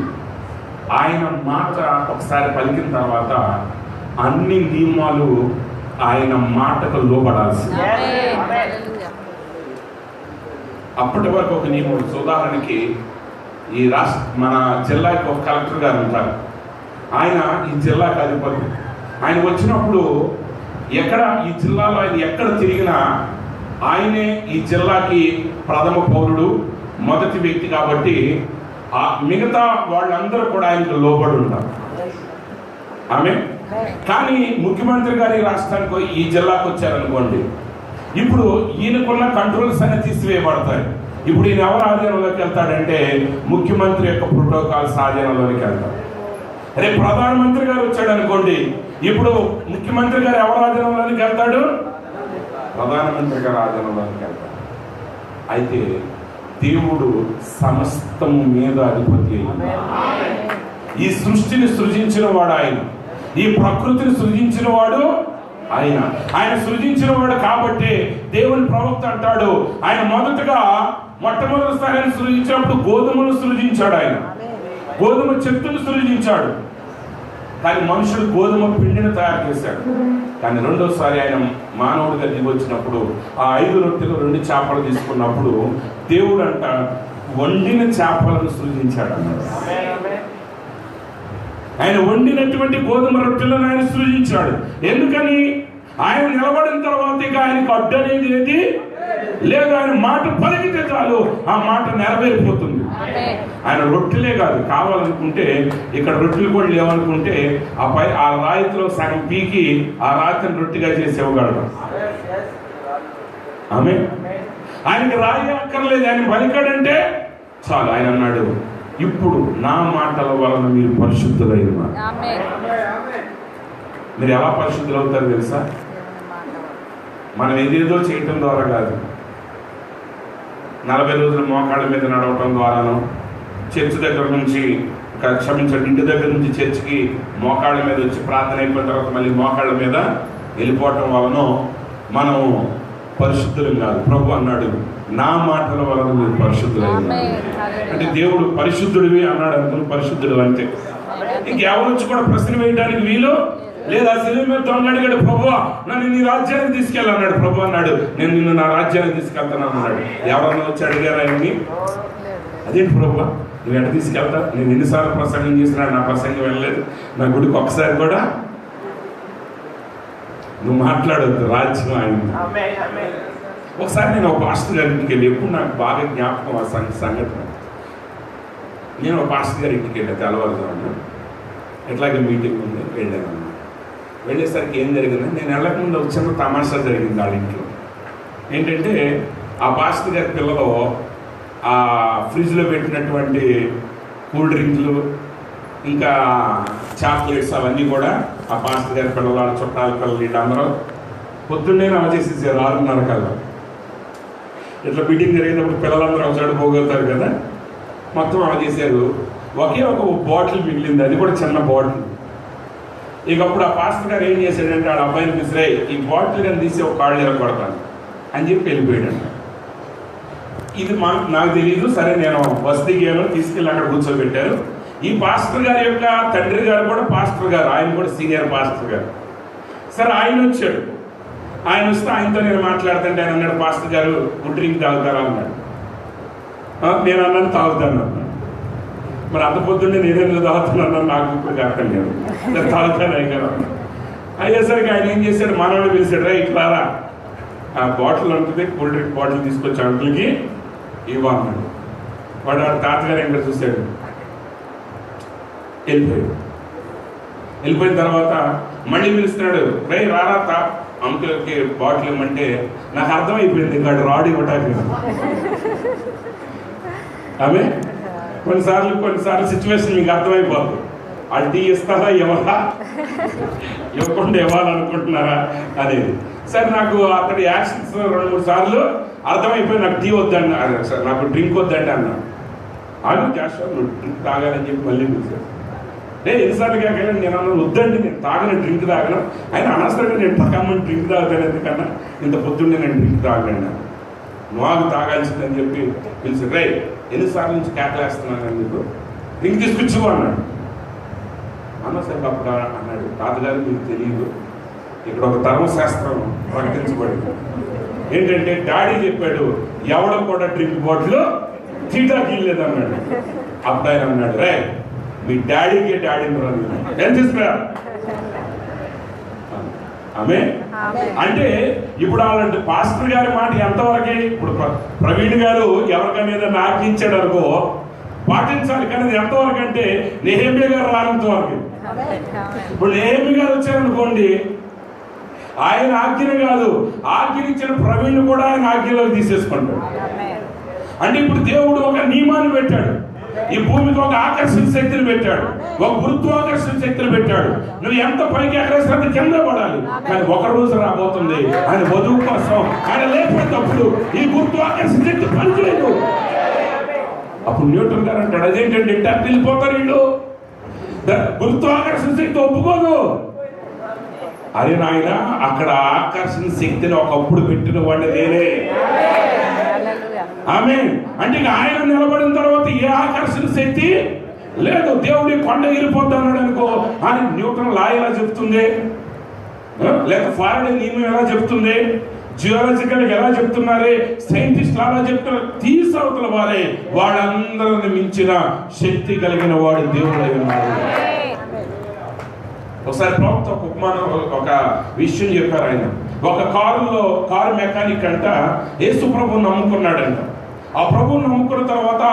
[SPEAKER 2] ఆయన మాట ఒకసారి పలికిన తర్వాత అన్ని నియమాలు ఆయన మాటకు లోబడాల్సింది. అప్పటి వరకు ఒక నియమం. ఉదాహరణకి ఈ మన జిల్లాకి ఒక కలెక్టర్ గారు ఉంటారు. ఆయన ఈ జిల్లాకి అధిపతి. ఆయన వచ్చినప్పుడు ఈ జిల్లాలో ఆయన ఎక్కడ తిరిగినా ఆయనే ఈ జిల్లాకి ప్రథమ పౌరుడు, మొదటి వ్యక్తి. కాబట్టి ఆ మిగతా వాళ్ళందరూ కూడా ఆయనకు లోబడి ఉంటారు. కానీ ముఖ్యమంత్రి గారి రాష్ట్రానికి ఈ జిల్లాకు వచ్చారనుకోండి, ఇప్పుడు ఈయనకున్న కంట్రోల్స్ అనేది తీసివేయబడతాయి. ఇప్పుడు ఈయన ఎవరు ఆధీనంలోకి వెళ్తాడంటే ముఖ్యమంత్రి యొక్క ప్రోటోకాల్స్ ఆధీనంలోకి వెళ్తాడు. రేపు ప్రధానమంత్రి గారు వచ్చాడు అనుకోండి, ఇప్పుడు ముఖ్యమంత్రి గారు ఎవరు ఆధీనంలోకి వెళ్తాడు? ప్రధానమంత్రి గారు ఆధీనంలోకి వెళ్తాడు. అయితే దేవుడు సమస్తము మీద అధిపతి అయిన, ఈ సృష్టిని సృజించిన వాడు ఆయన, ఈ ప్రకృతిని సృజించిన వాడు ఆయన. ఆయన సృజించిన వాడు కాబట్టి దేవుని ప్రవక్త అంటాడు, ఆయన మొట్టమొదటిసారి ఆయన సృజించినప్పుడు గోధుమలు సృజించాడు. ఆయన గోధుమ చెట్టును సృజించాడు, కానీ మనుషుడు గోధుమ పిండిని తయారు చేశాడు. కానీ రెండోసారి ఆయన మానవుడిగా దిగి వచ్చినప్పుడు ఆ 5 రొట్టెలు 2 చేపలు తీసుకున్నప్పుడు దేవుడు అంట వండిన చేపలను సృజించాడు. ఆయన వండినటువంటి గోధుమ రొట్టెలను ఆయన సృజించాడు. ఎందుకని? ఆయన నిలబడిన తర్వాత ఇక ఆయనకు అడ్డు అనేది ఏది లేదు. ఆయన మాట పలికితే చాలు ఆ మాట నెరవేరిపోతుంది. ఆయన రొట్టెలే కాదు, కావాలనుకుంటే ఇక్కడ రొట్టెలు కూడా లేవనుకుంటే ఆ రాయితో సగం పీకి ఆ రాతిని రొట్టెగా చేసి ఇవ్వగలడు. ఆమె ఆయనకి రాయి అక్కర్లేదు, ఆయన పలికాడంటే చాలు. ఆయన అన్నాడు, ఇప్పుడు నా మాటల వలన మీరు పరిశుద్ధులైన. మీరు ఎలా పరిశుద్ధులు అవుతారు తెలుసా? మనం ఏదేదో చేయటం ద్వారా కాదు, 40 రోజులు మోకాళ్ళ మీద నడవటం ద్వారాను, చర్చ్ దగ్గర నుంచి ఇంటి దగ్గర నుంచి చర్చికి మోకాళ్ళ మీద వచ్చి ప్రార్థన అయిపోయిన తర్వాత మళ్ళీ మోకాళ్ళ మీద వెళ్ళిపోవటం వలన మనం పరిశుద్ధులు కాదు. ప్రభు అన్నాడు, నా మాటల వలన మీరు పరిశుద్ధులైన. అంటే దేవుడు పరిశుద్ధుడివి అన్నాడు, అందుకు పరిశుద్ధుడు అంతే. ఇంకెవరు వచ్చి కూడా ప్రశ్న వేయడానికి వీలు లేదా? శిలువ మీద దొంగ అడిగాడు, ప్రభువా నన్ను నీ రాజ్యానికి తీసుకెళ్ళన్నాడు. ప్రభు అన్నాడు, నేను నిన్ను నా రాజ్యానికి తీసుకెళ్తాను అన్నాడు. ఎవరన్నా వచ్చి అడిగారు ఆయన్ని, అదేంటి ప్రభువా నువ్వు ఎక్కడ తీసుకెళ్తా? నేను ఎన్నిసార్లు ప్రసంగం చేసినాడు, నా ప్రసంగం వెళ్ళలేదు, నా గుడికి ఒకసారి కూడా నువ్వు మాట్లాడొద్దు, రాజ్యం ఆయన. ఒకసారి నేను ఒక పాస్టర్ గారి ఇంటికి వెళ్ళి, ఎప్పుడు నాకు బాగా జ్ఞాపకం ఆ సంఘటన. నేను ఒక పాస్టర్ గారి ఇంటికి వెళ్ళా, తెల్లవారుజామున ఎట్లాగే మీటింగ్ ఉంది, వెళ్ళాను. వెళ్ళేసరికి ఏం జరిగిందంటే, నేను వెళ్ళకముందు ఒక చిన్న తమాషా జరిగింది వాళ్ళ ఇంట్లో. ఏంటంటే ఆ పాస్టర్ గారి పిల్లలు ఆ ఫ్రిడ్జ్లో పెట్టినటువంటి కూల్ డ్రింక్లు ఇంకా చాక్లెట్స్ అవన్నీ కూడా ఆ పాస్టర్ గారి పిల్లలు, వాళ్ళ చుట్టాల పిల్లలు వీళ్ళందరూ పొద్దున్నే చేసేసారు 6:30 కల్లా. ఇట్లా మీటింగ్ జరిగేటప్పుడు పిల్లలందరూ ఒకసారి పోగలుగుతారు కదా, మొత్తం చేశారు. ఒకే ఒక బాటిల్ మిగిలింది, అది కూడా చిన్న బాటిల్. ఇక అప్పుడు ఆ పాస్టర్ గారు ఏం చేశాడంటే, వాళ్ళ అబ్బాయిని పిలిచిరే, ఈ బాటిల్ కానీ తీసి ఒక కాళ్ళు ఎరగొడతాను అని చెప్పి వెళ్ళిపోయాడంట. ఇది నాకు తెలియదు. సరే నేను బస్ దిగాను, తీసుకెళ్ళి అక్కడ కూర్చోబెట్టారు. ఈ పాస్టర్ గారి యొక్క తండ్రి గారు కూడా పాస్టర్ గారు, ఆయన కూడా సీనియర్ పాస్టర్ గారు. సరే ఆయన వచ్చాడు. ఆయన వస్తే ఆయనతో నేను మాట్లాడుతుంటే ఆయన అన్నాడు, పాస్టర్ గారు డ్రింక్ తాగుతారా అన్నాడు. నేను అన్నాను తాగుతాను అన్నాను. మరి అంత పొద్దున్నే నేనేందుకు తాగుతున్నాను నాకు ఇప్పుడు అక్కర్లేదు, నేను తాగుతాను అయ్యాను. అయ్యేసరికి ఆయన ఏం చేశాడు, మనవాడు పిలిచాడు, రా ఇట్లారా ఆ బాటిల్ ఉంటుంది, కూల్ డ్రింక్ బాటిల్ తీసుకొచ్చి అంకుల్కి ఇవ్వన్నాడు. వాడు తాతగారు ఇంకా చూశాడు, వెళ్ళిపోయిన తర్వాత మళ్ళీ పిలుస్తున్నాడు, రే రారా అంకుల్కి బాటిల్ ఇవ్వమంటే నాకు అర్థమైపోయింది ఇక్కడ రాడు ఇవ్వటానికి. ఆమె కొన్నిసార్లు సిచ్యువేషన్ మీకు అర్థమైపోతుంది. ఆ టీ ఇస్తారా ఇవ్వరా, ఇవ్వకుండా ఇవ్వాలనుకుంటున్నారా అనేది. సరే నాకు అతడి యాక్షన్స్ 2-3 సార్లు అర్థమైపోయి నాకు టీ వద్దండి, సార్ నాకు డ్రింక్ వద్దండి అన్నా. ఆగు జాషువా నువ్వు డ్రింక్ తాగాలని చెప్పి మళ్ళీ పిలిచాడు. ఎన్నిసార్లు కాకపోయినా నేను అన్నాను వద్దండి, నేను తాగను, డ్రింక్ తాగను. ఆయన అనవసరంగా నేను తాగమని డ్రింక్ తాగుతాను, ఎందుకన్నా ఇంత పొద్దున్నే నేను డ్రింక్ తాగలేను, నువ్వు తాగాల్సిందని చెప్పి పిలిచాడు. రే ఎన్నిసార్లు నుంచి కేకలేస్తున్నాను నీకు, డ్రింక్ తీసుకొచ్చు అన్నాడు. అన్నసరికి అప్పుడు అన్నాడు, తాతగారు మీకు తెలియదు, ఇక్కడ ఒక ధర్మశాస్త్రం ప్రకటించబడింది. ఏంటంటే డాడీ చెప్పాడు, ఎవడ కూడా డ్రింక్ బాటిల్ తీటాకి వెళ్ళలేదు అన్నాడు. అప్పుడు ఆయన అన్నాడు, రే మీ డాడీకి డాడీని ఏం తీసుకురా ఆమె. అంటే ఇప్పుడు అలాంటి పాస్టర్ గారి మాట ఎంతవరకే. ఇప్పుడు ప్రవీణ్ గారు ఎవరికైనా ఆజ్ఞించాడు అనుకో పాటించాలి, కానీ అది ఎంతవరకు అంటే నెహెమ్యా గారు రానంత వరకు. ఇప్పుడు నెహెమ్యా గారు వచ్చారనుకోండి, ఆయన ఆజ్ఞ కాదు, ఆజ్ఞనిచ్చిన ప్రవీణ్ కూడా ఆయన ఆజ్ఞలోకి తీసేసుకుంటాడు. అంటే ఇప్పుడు దేవుడు ఒక నియమాన్ని పెట్టాడు, ఈ భూమికి ఒక ఆకర్షణ శక్తిని పెట్టాడు, ఒక గురుత్వాకర్షణ శక్తిని పెట్టాడు. నువ్వు ఎంత పైకి ఎగరేసినంత కింద పడాలి. కానీ ఒక రోజు రాబోతుంది ఆయన వధువు కోసం ఆయన లేపేటప్పుడు ఈ గురుత్వాకర్షణ శక్తి పనిచేయదు. అప్పుడు న్యూటన్ గారు అంటాడు, అదేంటంటే ఇంటర్ వెళ్ళిపోతారు వీళ్ళు, గురుత్వాకర్షణ శక్తి ఒప్పుకోదు. అరే నాయన, అక్కడ ఆకర్షణ శక్తిని ఒకప్పుడు పెట్టిన వాడిని నేనే. ఆమె అంటే ఆయన నిలబడిన తర్వాత ఏ ఆకర్షణ శక్తి లేదు. దేవుడి కొండ ఇరిపోద్ది అన్నాడు అనుకో, అని న్యూటన్ లా ఎలా చెప్తుంది, లేక ఫారడే నియమం ఎలా చెప్తుంది, జియోలాజికల్ ఎలా చెప్తున్నారే, సైంటిస్టులు అలా చెప్తున్నారు. తీసవతల వారే వాళ్ళందరిని మించిన శక్తి కలిగిన వాడు దేవుడై ఉన్నాడు. ఒకసారి ప్రవక్త ఒక ఉపమానం, ఒక విషయం చెప్పారు. ఆయన ఒక కారు మెకానిక్ అంట యేసు ప్రభువుని నమ్ముకున్నాడంట. ఆ ప్రభువుని నమ్ముకున్న తర్వాత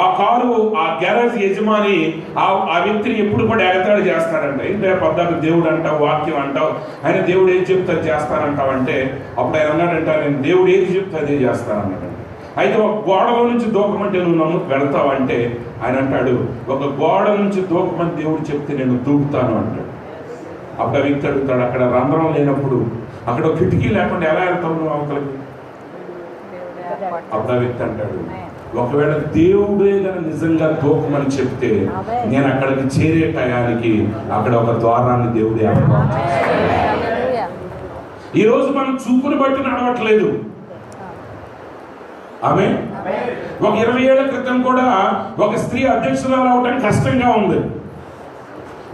[SPEAKER 2] ఆ కారు ఆ గ్యారేజ్ యజమాని ఆ వ్యక్తిని ఎప్పుడు కూడా ఎగతాళి చేస్తాడంట. ఏంటంటే పద్దాక దేవుడు అంటావు, వాక్యం అంటావు, ఆయన దేవుడు ఏది చెప్తే చేస్తానంటావు అంటే, అప్పుడు ఆయన అన్నాడంట, నేను దేవుడు ఏది చెప్తే అదే చేస్తానన్నాడంట. అయితే ఒక గోడలో నుంచి దూకమంటే నువ్వు వెళతావంటే ఆయన అంటాడు, ఒక గోడ నుంచి దూకమని దేవుడు చెప్తే నేను దూకుతాను అంటాడు. అప్పుడు ఆ వ్యక్తి అడుగుతాడు, అక్కడ రంధ్రం లేనప్పుడు, అక్కడ కిటికీ లేకుండా ఎలా వెళ్తావు నువ్వు అవతలకి? అప్పుడు ఆ వ్యక్తి అంటాడు, ఒకవేళ దేవుడే గన నిజంగా దూకమని చెప్తే నేను అక్కడికి చేరే టయానికి అక్కడ ఒక ద్వారాన్ని దేవుడే ఏర్పాటు చేస్తాడు. ఈ రోజు మనం చూపుని బట్టి నడవట్లేదు. ఆమె ఒక 20 ఏళ్ల క్రితం కూడా ఒక స్త్రీ అధ్యక్షురాలు అవడానికి కష్టంగా ఉంది.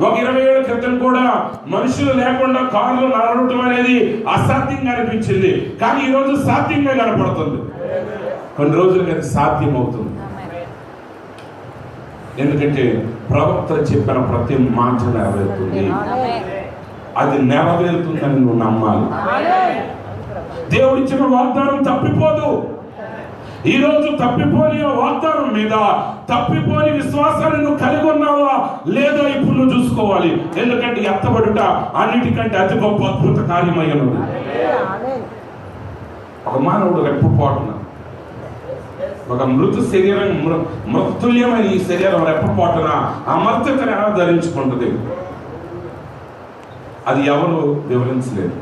[SPEAKER 2] ఒక 20 ఏళ్ల క్రితం కూడా మనుషులు లేకుండా కారులో నడవటం అనేది అసాధ్యంగా అనిపించింది. కానీ ఈ రోజు సాధ్యంగా కనపడుతుంది. కొన్ని రోజులకి అది సాధ్యం అవుతుంది. ఎందుకంటే ప్రవక్తలు చెప్పిన ప్రతి మాట నెరవేరుతుంది. అది నెరవేరుతుందని నువ్వు నమ్మాలి. దేవుడిచ్చిన వాగ్దానం తప్పిపోదు. ఈ రోజు తప్పిపోని వాగ్దానం మీద తప్పిపోని విశ్వాసాన్ని నువ్వు కలిగి ఉన్నావా లేదా ఇప్పుడు నువ్వు చూసుకోవాలి. ఎందుకంటే ఎత్తబడుట అన్నిటికంటే అతి గొప్ప అద్భుత కార్యమై ఉన్నది. ఒక మానవుడు రెప్పపాటున, ఒక మృత శరీరం, మృతుల్యమైన ఈ శరీరం రెప్పపాటున అమర్త్యతను ఎలా ధరించుకుంటుంది, అది ఎవరు వివరించలేదు.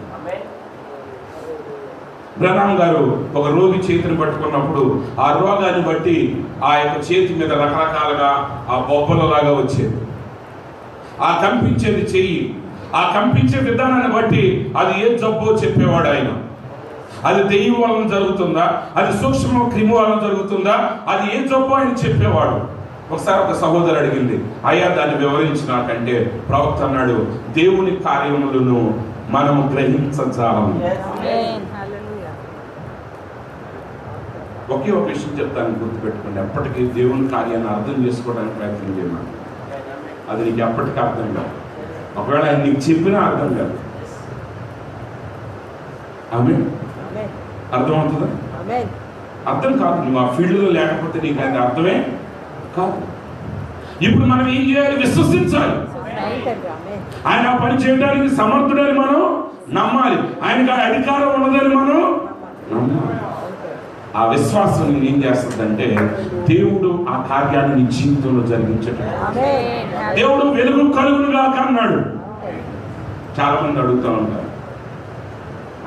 [SPEAKER 2] బ్రహ్నాం గారు ఒక రోగి చేతిని పట్టుకున్నప్పుడు ఆ రోగాన్ని బట్టి ఆ యొక్క చేతి మీద రకరకాలుగా ఆ బొబ్బలలాగా వచ్చేది. ఆ కంపించేది చెయ్యి, ఆ కంపించే విధానాన్ని బట్టి అది ఏ జబ్బో చెప్పేవాడు ఆయన. అది దెయ్యం వలన జరుగుతుందా, అది సూక్ష్మ క్రిమి వలన జరుగుతుందా, అది ఏ జబ్బో ఆయన చెప్పేవాడు. ఒకసారి ఒక సహోదరు అడిగింది, అయ్యా దాన్ని వివరించినాకంటే ప్రవక్త అన్నాడు, దేవుని కార్యములను మనము గ్రహించజాలము. ఒకే ఒక విషయం చెప్తాను, గుర్తుపెట్టుకోండి. ఎప్పటికీ దేవుని కార్యాన్ని అర్థం చేసుకోవడానికి ప్రయత్నం చేయమని. అది నీకు ఎప్పటికీ అర్థం కాదు. ఒకవేళ ఆయన నీకు చెప్పినా అర్థం కాదు. ఆమె అర్థమవుతుందా? అర్థం కాదు. నువ్వు ఆ ఫీల్డ్లో లేకపోతే నీకు అది అర్థమే కాదు. ఇప్పుడు మనం ఏం చేయాలి? విశ్వసించాలి. ఆయన ఆ పని చేయడానికి సమర్థుడని మనం నమ్మాలి. ఆయనకు ఆ అధికారం ఉన్నదని మనం నమ్మాలి. ఆ విశ్వాసం నేను ఏం చేస్తుందంటే దేవుడు ఆ కార్యాన్ని నీ జీవితంలో జరిగించటం. దేవుడు వెలుగు కలుగునుగా అన్నాడు. చాలా మంది అడుగుతూ ఉంటారు,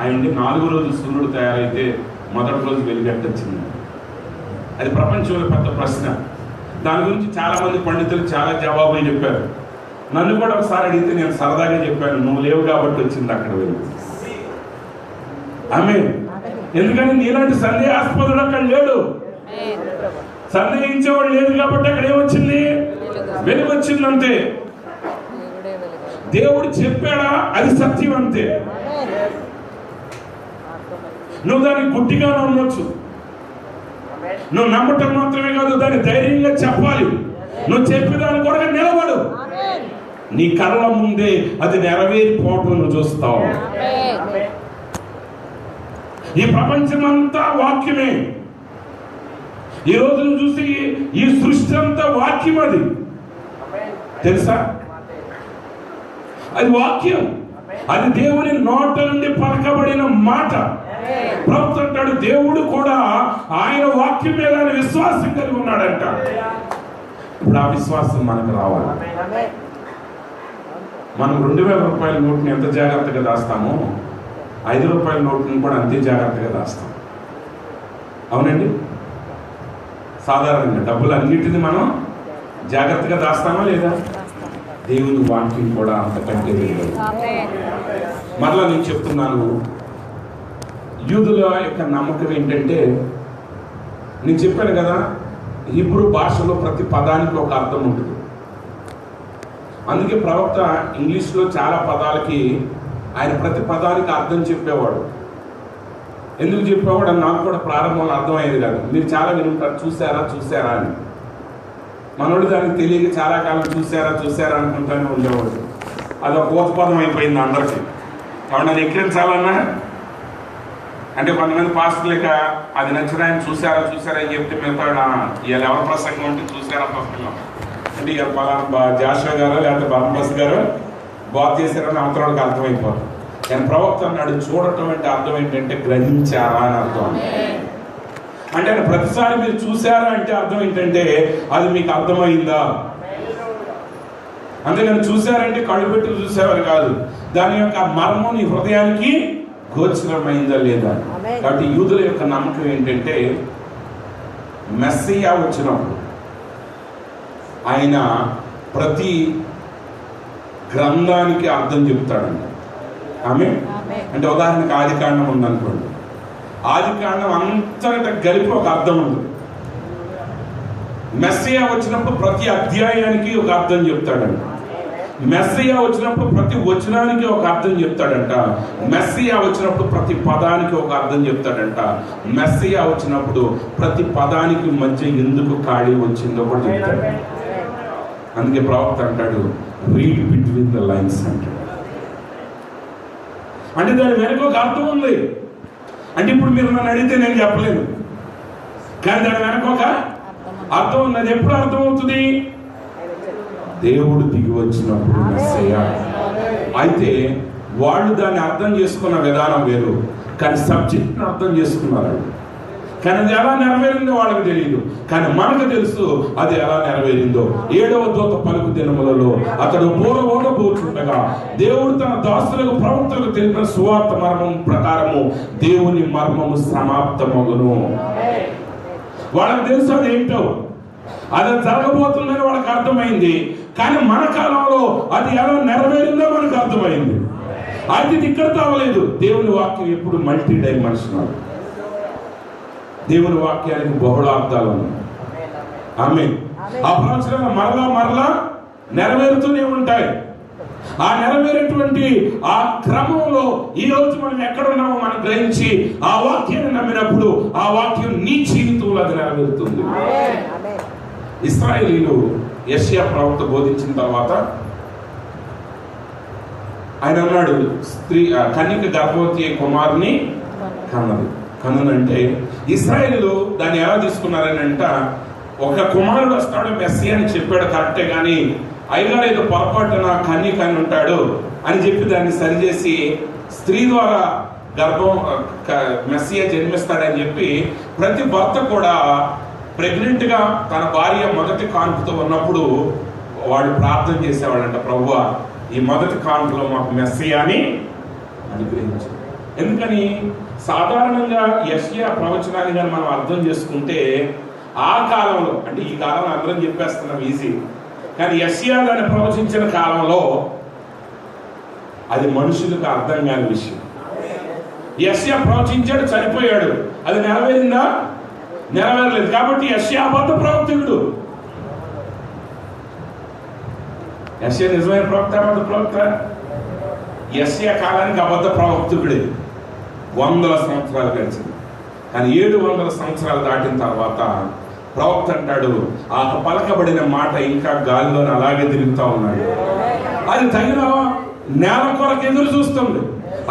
[SPEAKER 2] ఆయన్ని 4వ రోజు సూర్యుడు తయారైతే మొదటి రోజు వెలుగెట్టొచ్చింది. అది ప్రపంచంలో పెద్ద ప్రశ్న. దాని గురించి చాలా మంది పండితులు చాలా జవాబులు చెప్పారు. నన్ను కూడా ఒకసారి అడిగితే నేను సరదాగా చెప్పాను, నువ్వు లేవు కాబట్టి వచ్చింది అక్కడ వెలుగు. ఆమె ఎందుకని నీలాంటి సందేహాస్పదుడు అక్కడ లేడు, సందేహించేవాడు లేదు కాబట్టి అక్కడ ఏమొచ్చింది? వెలుగు వచ్చింది. అంతే. దేవుడు చెప్పాడా అది సత్యం, అంతే. నువ్వు దాన్ని గుడ్డిగా నమ్మొచ్చు. నువ్వు నమ్మటం మాత్రమే కాదు, దాన్ని ధైర్యంగా చెప్పాలి. నువ్వు చెప్పేదాన్ని కూడా నిలబడు. నీ కళ్ళ ముందే అది నెరవేరిపోవటం నువ్వు చూస్తావు. ఈ ప్రపంచమంతా వాక్యమే. ఈ రోజు నువ్వు చూసి ఈ సృష్టి అంతా వాక్యం. అది తెలుసా? అది వాక్యం. అది దేవుని నోట నుండి పలకబడిన మాట. ప్రవక్త అంటాడు దేవుడు కూడా ఆయన వాక్యం మీద విశ్వాసం కలిగి ఉన్నాడంట. ఇప్పుడు ఆ విశ్వాసం మనకు రావాలి. మనం 2000 రూపాయల నోట్ని ఎంత జాగ్రత్తగా దాస్తామో 5 రూపాయల నోట్ని కూడా అంతే జాగ్రత్తగా దాస్తాం. అవునండి, సాధారణంగా డబ్బులు అన్నిటిని మనం జాగ్రత్తగా దాస్తామా లేదా? దేవుని వాక్యం కూడా అంతకంటే లేదు. మరలా నేను చెప్తున్నాను, యూదుల యొక్క నమ్మకం ఏంటంటే, నేను చెప్పాను కదా, హీబ్రూ భాషలో ప్రతి పదానికి ఒక అర్థం ఉంటుంది. అందుకే ప్రవక్త ఇంగ్లీష్లో చాలా పదాలకి ఆయన ప్రతి పదానికి అర్థం చెప్పేవాడు. ఎందుకు చెప్పేవాడు అని నాకు కూడా ప్రారంభంలో అర్థమయ్యేది కాదు. మీరు చాలా వినుంటారు, చూసారా అని. మనోడు దానికి తెలియక చాలా కాలం చూసారా అనుకుంటానే ఉండేవాడు. అది ఒక ఊతపదం అయిపోయింది అందరికీ. కాబట్టి అది ఎక్కిరించాలన్నా అంటే కొంతమంది పాస్టర్లక అది నచ్చిన ఆయన చూసారా అని చెప్తే మిగతాడు ఇవాళ ఎవరి ప్రసంగం ఉంటే చూసారా ప్రసంగం అంటే ఇవాళ పలానా జాషువా గారు లేకపోతే బర్నబాస్ గారు బాత్ చేశారని అవతరానికి అర్థమైపోతుంది. కానీ ప్రవక్త అన్నాడు చూడటం అంటే అర్థం ఏంటంటే గ్రహించారా అని అర్థం. అంటే ఆయన ప్రతిసారి మీరు చూసారా అంటే అర్థం ఏంటంటే అది మీకు అర్థమైందా. అంతేగాని చూసారంటే కళ్ళు పెట్టి చూసేవారు కాదు, దాని యొక్క మర్మం నీ హృదయానికి గోచరమైందా లేదా. కాబట్టి యూదుల యొక్క నమ్మకం ఏంటంటే మెస్సియా వచ్చినప్పుడు ఆయన ప్రతి గ్రంథానికి అర్థం చెప్తాడండి. ఆమె అంటే ఉదాహరణకి ఆదికాండం ఉందనుకోండి, ఆదికాండం అంతటా కలిపి ఒక అర్థం ఉంది. మెస్సియా వచ్చినప్పుడు ప్రతి అధ్యాయానికి ఒక అర్థం చెప్తాడంట. మెస్సియా వచ్చినప్పుడు ప్రతి వచనానికి ఒక అర్థం చెప్తాడంట. మెస్సియా వచ్చినప్పుడు ప్రతి పదానికి ఒక అర్థం చెప్తాడంట. మెస్సియా వచ్చినప్పుడు ప్రతి పదానికి మధ్య ఎందుకు ఖాళీ వచ్చిందో కూడా చెప్తాడు. అందుకే ప్రవక్త అంటాడు రీడ్ బిట్వీన్ ద లైన్స్ అంటాడు. అంటే దాని వెనక ఒక అర్థం ఉంది. అంటే ఇప్పుడు మీరు నన్ను అడిగితే నేను చెప్పలేను, కానీ దాని వెనక ఒక అర్థం ఉంది. అది ఎప్పుడు అర్థం అవుతుంది? దేవుడు దిగి వచ్చినప్పుడు మెస్సయ్యా. అయితే వాళ్ళు దాన్ని అర్థం చేసుకున్న విధానం వేరు, కానీ సబ్జెక్ట్ని అర్థం చేసుకున్నారు. కానీ అది ఎలా నెరవేరిందో వాళ్ళకి తెలియదు, కానీ మనకు తెలుసు అది ఎలా నెరవేరిందో. 7వ దూత పలుకు దినములలో అతడు పోరబోతుండగా దేవుడు తన దాసులకు ప్రవక్తలకు తెలిపిన సువార్త మర్మం ప్రకారము దేవుని మర్మము సమాప్తమగును. వాళ్ళకి తెలుసు అది ఏంటో, అది జరగబోతుందని వాళ్ళకి అర్థమైంది. కానీ మన కాలంలో అది ఎలా నెరవేరిందో మనకు అర్థమైంది. అయితే ఇది ఇక్కడ తావలేదు. దేవుని వాక్యం ఎప్పుడు మల్టీ డైమెన్షనల్. దేవుని వాక్యానికి బహుళ అర్థాలు ఉన్నాయి. ఆమేన్. ఆ ప్రవచనాలు మరలా నెరవేరుతూనే ఉంటాయి. ఆ నెరవేరేటువంటి ఆ క్రమంలో ఈ రోజు మనం ఎక్కడున్నామో మనం గ్రహించి ఆ వాక్యాన్ని నమ్మినప్పుడు ఆ వాక్యం నీ జీవితంలో అది నెరవేరుతుంది. ఇశ్రాయేలీలు యెషయా ప్రవక్త బోధించిన తర్వాత ఆయన అన్నాడు, స్త్రీ కన్యక గర్భవతి కుమారుని కన్నది. కనునంటే ఇశ్రాయేలు దాన్ని ఎలా తీసుకున్నారని అంట, ఒక కుమారుడు వస్తాడు మెస్సియా అని చెప్పాడు కరెక్టే, కానీ అయ్యగారు ఏదో పొరపాటున కన్యక అని ఉంటాడు అని చెప్పి దాన్ని సరిచేసి స్త్రీ ద్వారా గర్భం మెస్సియా జన్మిస్తాడని చెప్పి ప్రతి భర్త కూడా ప్రెగ్నెంట్ గా తన భార్య మొదటి కాన్పుతో ఉన్నప్పుడు వాళ్ళు ప్రార్థన చేసేవాళ్ళంట, ప్రభువా ఈ మొదటి కాన్పులో మాకు మెస్సియాని అనుగ్రహించు. ఎందుకని సాధారణంగా యెషయా ప్రవచనాన్ని కానీ మనం అర్థం చేసుకుంటే ఆ కాలంలో, అంటే ఈ కాలంలో అందరం చెప్పేస్తున్నాం ఈజీ, కానీ యెషయా గారిని ప్రవచించిన కాలంలో అది మనుషులకు అర్థం కాని విషయం. యెషయా ప్రవచించాడు, చనిపోయాడు, అది నెరవేరిందా? నెరవేరలేదు. కాబట్టి యెషయా అబద్ధ ప్రవక్తుడు. యెషయా నిజమైన ప్రవక్త, అబద్ధ ప్రవక్త? యెషయా కాలానికి అబద్ధ ప్రవక్తుడే. 100 సంవత్సరాలు గడిచింది. కానీ 700 సంవత్సరాలు దాటిన తర్వాత ప్రవక్త అంటాడు, ఆ పలకబడిన మాట ఇంకా గాలిలో అలాగే తిరుగుతూ ఉన్నాడు. అది తగిన నేల కొరకు ఎదురు చూస్తుంది,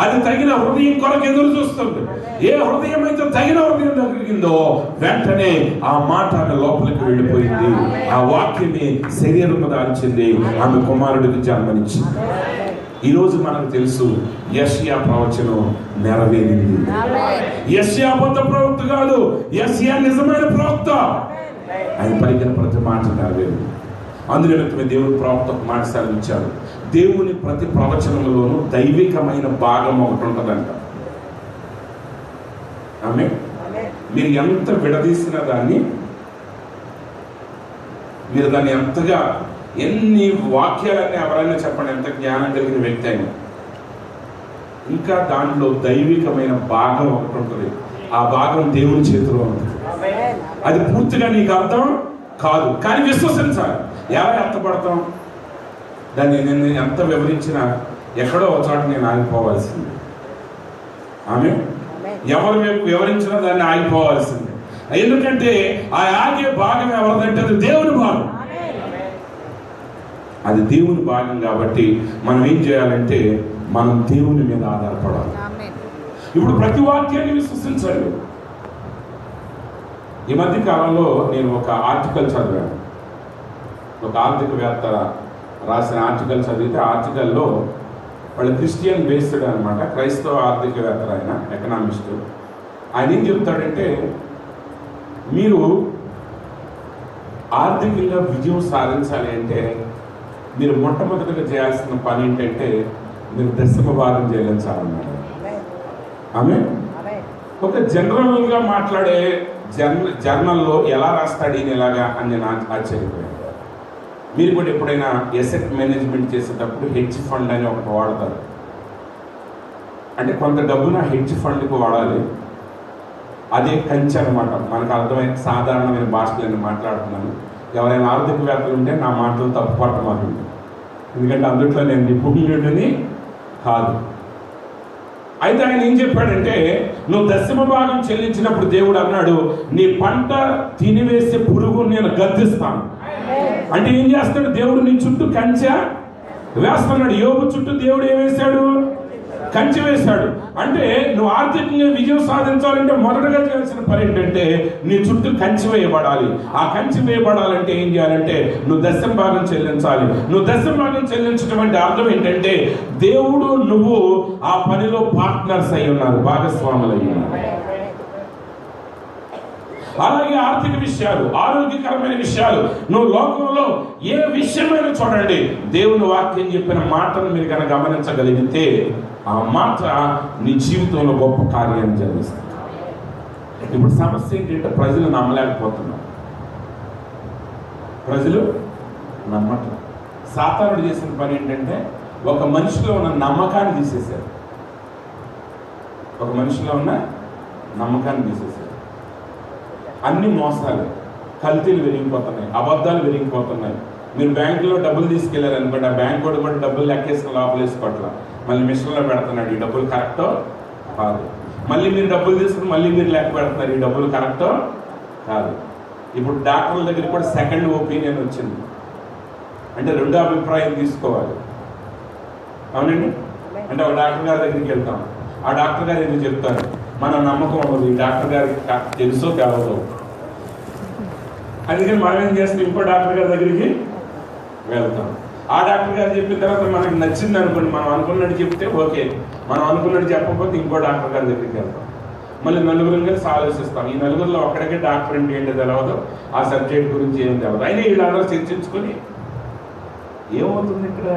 [SPEAKER 2] అది తగిన హృదయం కొరకు ఎదురు చూస్తుంది. ఏ హృదయం అయితే తగిన హృదయం జరిగిందో వెంటనే ఆ మాట ఆమె లోపలికి వెళ్ళిపోయింది. ఆ వాక్యమే శరీరం దాల్చింది, ఆమె కుమారుడికి జన్మనిచ్చింది. ఈరోజు మనకు తెలుసు యెషయా ప్రవచనం నెరవేరింది. యెషయా అబద్ధ ప్రవక్త కాదు, యెషయా నిజమైన ప్రవక్త. ఆయన పలికిన ప్రతి మాట నెరవేరింది. అందునిమిత్తమే దేవుని ప్రవక్త ఒక మాట సెలవిచ్చాడు, దేవుని ప్రతి ప్రవచనంలోనూ దైవికమైన భాగం ఒకటి ఉంటుందంట. ఆమె మీరు ఎంత విడదీసిన దాన్ని, మీరు దాన్ని ఎంతగా, ఎన్ని వాక్యాలన్నీ ఎవరైనా చెప్పండి, ఎంత జ్ఞానం కలిగిన వ్యక్తి అయినా, ఇంకా దాంట్లో దైవికమైన భాగం ఒకటి ఉంటుంది. ఆ భాగం దేవుని చేతిలో ఉంటుంది. అది పూర్తిగా నీకు అర్థం కాదు, కానీ విశ్వసించాలి. ఎలా అర్థపడతాం? దాన్ని నేను ఎంత వివరించినా ఎక్కడో ఒక చోట నేను ఆగిపోవాల్సింది. ఆమె ఎవరు వివరించినా దాన్ని ఆగిపోవాల్సింది. ఎందుకంటే ఆ ఆగే భాగం ఎవరిదంటే అది దేవుని భాగం. అది దేవుని భాగం కాబట్టి మనం ఏం చేయాలంటే మనం దేవుని మీద ఆధారపడాలి. ఇప్పుడు ప్రతి వాక్యాన్ని విశ్వసించాలి. ఈ మధ్య కాలంలో నేను ఒక ఆర్టికల్ చదివాను. ఒక ఆర్థికవేత్త రాసిన ఆర్టికల్ చదివితే ఆర్టికల్లో వాళ్ళు క్రిస్టియన్ బేస్డ్ అనమాట, క్రైస్తవ ఆర్థికవేత్త, ఆయన ఎకనామిస్టు. ఆయన ఏం చెప్తాడంటే, మీరు ఆర్థికంగా విజయం సాధించాలి అంటే మీరు మొట్టమొదటిగా చేయాల్సిన పని ఏంటంటే మీరు దశమ భాగం చెల్లించాలన్నమాట. ఆమె ఒక జనరల్గా మాట్లాడే జర్నల్లో ఎలా రాస్తాడు ఈయన ఇలాగా అని నేను ఆశ్చర్యపోయాను. మీరు కూడా ఎప్పుడైనా ఎసెట్ మేనేజ్మెంట్ చేసేటప్పుడు హెడ్జ్ ఫండ్ అని ఒకటి వాడతారు. అంటే కొంత డబ్బున హెడ్జ్ ఫండ్కి వాడాలి. అదే కంచె అనమాట. మనకు అర్థమైన సాధారణమైన భాషలో నేను మాట్లాడుతున్నాను. ఎవరైనా ఆర్థికవేత్తలు ఉంటే నా మాటలు తప్పు పట్టమాకండి, ఎందుకంటే అందుట్లో నేను నిపుణుడిని కాదు. అయితే ఆయన ఏం చెప్పాడంటే, నువ్వు దశమ భాగం చెల్లించినప్పుడు దేవుడు అన్నాడు, నీ పంట తినివేసే పురుగు నేను గద్దిస్తాను. అంటే ఏం చేస్తాడు దేవుడు? నీ చుట్టూ కంచె వేస్తున్నాడు. యోబు చుట్టూ దేవుడు ఏం వేశాడు? కంచె వేశాడు. అంటే నువ్వు ఆర్థికంగా విజయం సాధించాలంటే మొదటగా చేయాల్సిన పని ఏంటంటే నీ చుట్టూ కంచె వేయబడాలి. ఆ కంచె వేయబడాలంటే ఏం చేయాలంటే నువ్వు దశమ భాగం చెల్లించాలి. నువ్వు దశమ భాగం చెల్లించడం అంటే అర్థం ఏంటంటే దేవుడు నువ్వు ఆ పనిలో పార్ట్నర్స్ అయి ఉన్నారు, భాగస్వాములు అయి ఉన్నారు. అలాగే ఆర్థిక విషయాలు, ఆరోగ్యకరమైన విషయాలు, నువ్వు లోకంలో ఏ విషయమైనా చూడండి, దేవుని వాక్యం చెప్పిన మాటను మీరు కనుక గమనించగలిగితే ఆ మాట నీ జీవితంలో గొప్ప కార్యాన్ని జరిగిస్తుంది. ఇప్పుడు సమస్య ఏంటంటే ప్రజలు నమ్మలేకపోతున్నారు. ప్రజలు నమ్మట్లేదు. సాతానుడు చేసిన పని ఏంటంటే ఒక మనిషిలో ఉన్న నమ్మకాన్ని తీసేశారు. ఒక మనిషిలో ఉన్న నమ్మకాన్ని తీసేశారు. అన్ని మోసాలు, కల్తీలు పెరిగిపోతున్నాయి, అబద్ధాలు పెరిగిపోతున్నాయి. మీరు బ్యాంకులో డబ్బులు తీసుకెళ్లారు అనుకోండి, ఆ బ్యాంక్ కూడా కూడా డబ్బులు లెక్కేసుకుని లోపలేసుకోవట్లా, మళ్ళీ మిషన్లో పెడుతున్నాడు, ఈ డబ్బులు కరెక్టో కాదు. మళ్ళీ మీరు డబ్బులు తీసుకుని మళ్ళీ మీరు లెక్క పెడుతున్నారు, ఈ డబ్బులు కరెక్టో కాదు. ఇప్పుడు డాక్టర్ల దగ్గర కూడా సెకండ్ ఒపీనియన్ వచ్చింది. అంటే రెండో అభిప్రాయం తీసుకోవాలి. అవునండి. అంటే ఒక డాక్టర్ గారి దగ్గరికి వెళ్తాం, ఆ డాక్టర్ గారు ఎందుకు చెప్తారు, మన నమ్మకం ఉండదు, ఈ డాక్టర్ గారికి తెలుసో తెలవదో. అందుకని మనం ఏం చేస్తాం, ఇంకో డాక్టర్ గారి దగ్గరికి వెళ్తాం. ఆ డాక్టర్ గారు చెప్పిన తర్వాత మనకి నచ్చింది అనుకోండి, మనం అనుకున్నట్టు చెప్తే ఓకే, మనం అనుకున్నట్టు చెప్పకపోతే ఇంకో డాక్టర్ గారి దగ్గరికి వెళ్తాం. మళ్ళీ నలుగురు కలిసి ఆలోచిస్తాం. ఈ నలుగురిలో ఒక్కడికే డాక్టర్ అంటే ఏంటో తెలవదు, ఆ సబ్జెక్ట్ గురించి ఏం తెలవదు. అయినా వీళ్ళందరూ చర్చించుకొని ఏమవుతుంది ఇక్కడ?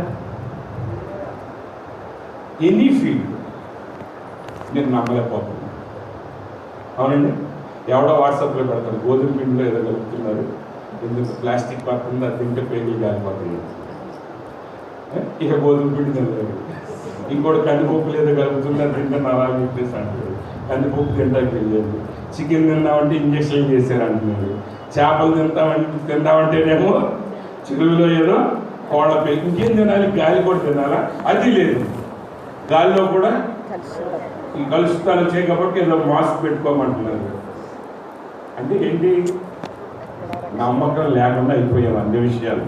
[SPEAKER 2] ఎనీ ఫీల్డ్ నేను నమ్మలేకపోతున్నాను. అవునండి. ఎవడో వాట్సాప్లో పెడతారు, గోధుమ పిండిలో ఏదో కలుపుతున్నారు, ఎందుకు ప్లాస్టిక్ పడుతుంది, అది తింటే పేర్లు కాలిపోతుంది. ఇక గోధుమ పిండి తినలేదు. ఇంకోటి కందిపప్పు ఏదో కలుపుతుంది, అది తింటే అలాగే చెప్పేసి అంటారు. కందిపప్పు తింటానికి వెళ్ళలేదు. చికెన్ తిందామంటే ఇంజక్షన్ చేశారు అంటున్నారు. చేపలు తిందామంటేనేమో చెరువులో ఏదో కోళ్ళ పేరు. ఇంకేం తినాలి? గాలి కూడా తినాలా? అది లేదు. గాలిలో కూడా ఈ కలుషితాలు వచ్చాయి కాబట్టి ఏదో మాస్క్ పెట్టుకోమంటున్నారు. అంటే ఏంటి? నమ్మకం లేకుండా అయిపోయాం అన్ని విషయాలు.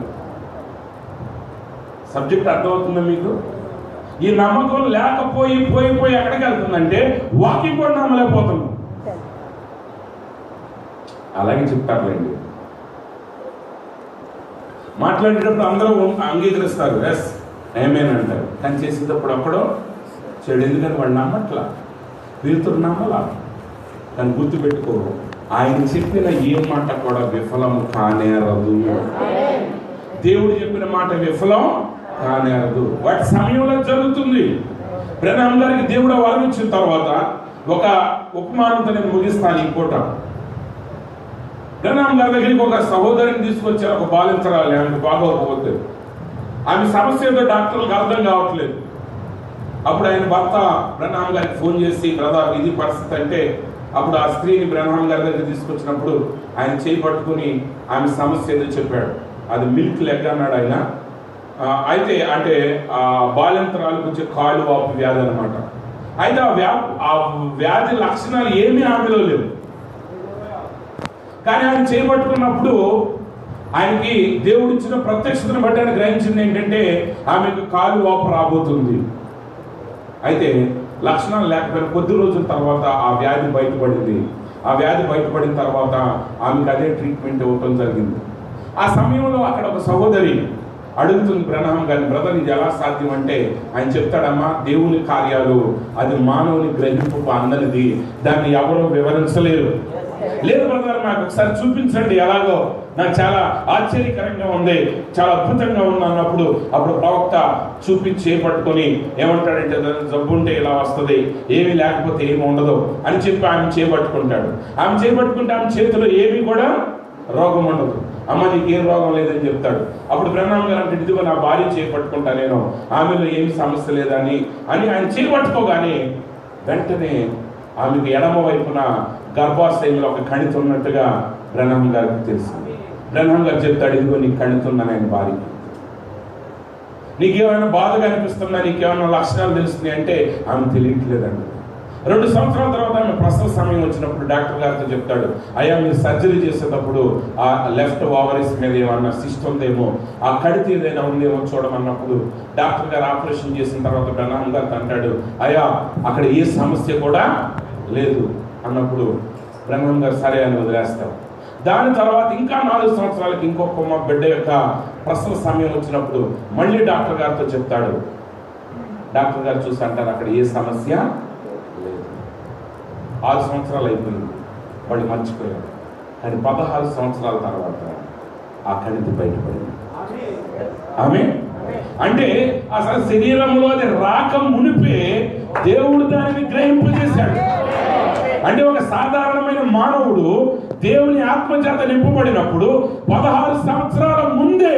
[SPEAKER 2] సబ్జెక్ట్ అర్థమవుతుందా మీకు? ఈ నమ్మకం లేకపోయి పోయి ఎక్కడికి వెళ్తుందంటే వాకింగ్ కూడా నమ్మలేకపోతున్నాం. అలాగే చెప్తారులేండి. మాట్లాడేటప్పుడు అందరూ అంగీకరిస్తారు, ఎస్
[SPEAKER 1] ఏమేన్ అంటారు, కానీ చేసేటప్పుడు అప్పుడో చెడు. ఎందుకని వాడు నమ్మట్లా, వీరితో నమ్మలా. కానీ గుర్తుపెట్టుకోరు, ఆయన చెప్పిన ఏ మాట కూడా విఫలం కానేరదు. దేవుడు చెప్పిన మాట విఫలం కానేరదు. వాటి సమయంలో జరుగుతుంది. బ్రహ్నాం గారికి దేవుడు వరం ఇచ్చిన తర్వాత ఒక ఉపమానంతో నేను ముగిస్తాను ఈ పూట. బ్రహ్నాం గారి దగ్గరికి ఒక సహోదరిని తీసుకొచ్చారు, ఒక బాలించరాలి. ఆమెకు బాగోకపోతే ఆమె సమస్య ఏదో డాక్టర్లకు అర్థం కావట్లేదు. అప్పుడు ఆయన భర్త బ్రహ్నాం గారికి ఫోన్ చేసి, బ్రదర్ ఇది పరిస్థితి అంటే, అప్పుడు ఆ స్త్రీని బ్రహ్నాం గారి దగ్గర తీసుకొచ్చినప్పుడు ఆయన చేయి పట్టుకుని ఆమె సమస్య ఏదో చెప్పాడు. అది మిల్క్ లెగ్ అన్నాడు ఆయన. అయితే అంటే ఆ బాలింతరాలకు వచ్చే కాళ్ళు వాపు వ్యాధి అనమాట. అయితే ఆ వ్యాధి లక్షణాలు ఏమీ ఆమెలో లేవు. కానీ ఆయన చేపట్టుకున్నప్పుడు ఆయనకి దేవుడు ఇచ్చిన ప్రత్యక్షతను బట్టి ఆయన గ్రహించింది ఏంటంటే ఆమెకు కాలు వాపు రాబోతుంది. అయితే లక్షణాలు లేకపోయినా కొద్ది రోజుల తర్వాత ఆ వ్యాధి బయటపడింది. ఆ వ్యాధి బయటపడిన తర్వాత ఆమెకు అదే ట్రీట్మెంట్ ఇవ్వటం జరిగింది. ఆ సమయంలో అక్కడ ఒక సహోదరి అడుగుతుంది బ్రహ్నాం గారిని, బ్రదర్ ఇది ఎలా సాధ్యం అంటే ఆయన చెప్తాడమ్మా, దేవుని కార్యాలు అది మానవుని గ్రహింపు అందనిది, దాన్ని ఎవరూ వివరించలేరు. లేదు బ్రదర్, నాకు ఒకసారి చూపించండి ఎలాగో, నాకు చాలా ఆశ్చర్యకరంగా ఉంది, చాలా అద్భుతంగా ఉంది అన్నప్పుడు అప్పుడు ప్రవక్త చూపించి చేపట్టుకొని ఏమంటాడంటే, జబ్బు ఉంటే ఇలా వస్తుంది, ఏమీ లేకపోతే ఏమి ఉండదు అని చెప్పి ఆమె చేపట్టుకుంటాడు. ఆమె చేపట్టుకుంటే ఆమె చేతిలో ఏమీ కూడా రోగం ఉండదు. అమ్మ నీకేం రోగం లేదని చెప్తాడు. అప్పుడు బ్రహ్నాం గారు అంటే, ఇదిగో నా భార్య చేపట్టుకుంటా నేను, ఆమెలో ఏమి సమస్య లేదని అని ఆయన చేపట్టుకోగానే వెంటనే ఆమెకు ఎడమ వైపున గర్భాశయంలో ఒక కణితి ఉన్నట్టుగా బ్రహ్నాం గారికి తెలిసింది. బ్రహ్నాం గారు చెప్తాడు, ఇదిగో నీకు కణితున్నాను ఆయన భార్యకి, నీకేమైనా బాధగా అనిపిస్తుందా, నీకేమైనా లక్షణాలు తెలుస్తున్నాయి అంటే ఆమె తెలియట్లేదండి. 2 సంవత్సరాల తర్వాత ఆమె ప్రసవ సమయం వచ్చినప్పుడు డాక్టర్ గారితో చెప్తాడు, అయ్యా మీరు సర్జరీ చేసేటప్పుడు ఆ లెఫ్ట్ ఓవరీస్ మీద ఏమన్నా సిస్ట్ ఉందేమో, ఆ కడితి ఏదైనా ఉందేమో చూడమన్నప్పుడు డాక్టర్ గారు ఆపరేషన్ చేసిన తర్వాత బ్రహ్నాం గారితో అంటాడు, అయ్యా అక్కడ ఏ సమస్య కూడా లేదు అన్నప్పుడు బ్రహ్నాం గారు సరే అని వదిలేస్తారు. దాని తర్వాత ఇంకా 4 సంవత్సరాలకి ఇంకొక బిడ్డ యొక్క ప్రసవ సమయం వచ్చినప్పుడు మళ్ళీ డాక్టర్ గారితో చెప్తాడు. డాక్టర్ గారు చూసి అంటారు, అక్కడ ఏ సమస్య లేదు. 6 సంవత్సరాలు అయిపోయింది, వాళ్ళు మర్చిపోయారు. కానీ 16 సంవత్సరాల తర్వాత ఆ కణితి బయటపడింది. ఆమె అంటే అసలు శరీరంలో అది రాక మునిపే దేవుడు దానిని గ్రహింపజేశాడు. అంటే ఒక సాధారణమైన మానవుడు దేవుని ఆత్మచేత నింపబడినప్పుడు 16 సంవత్సరాల ముందే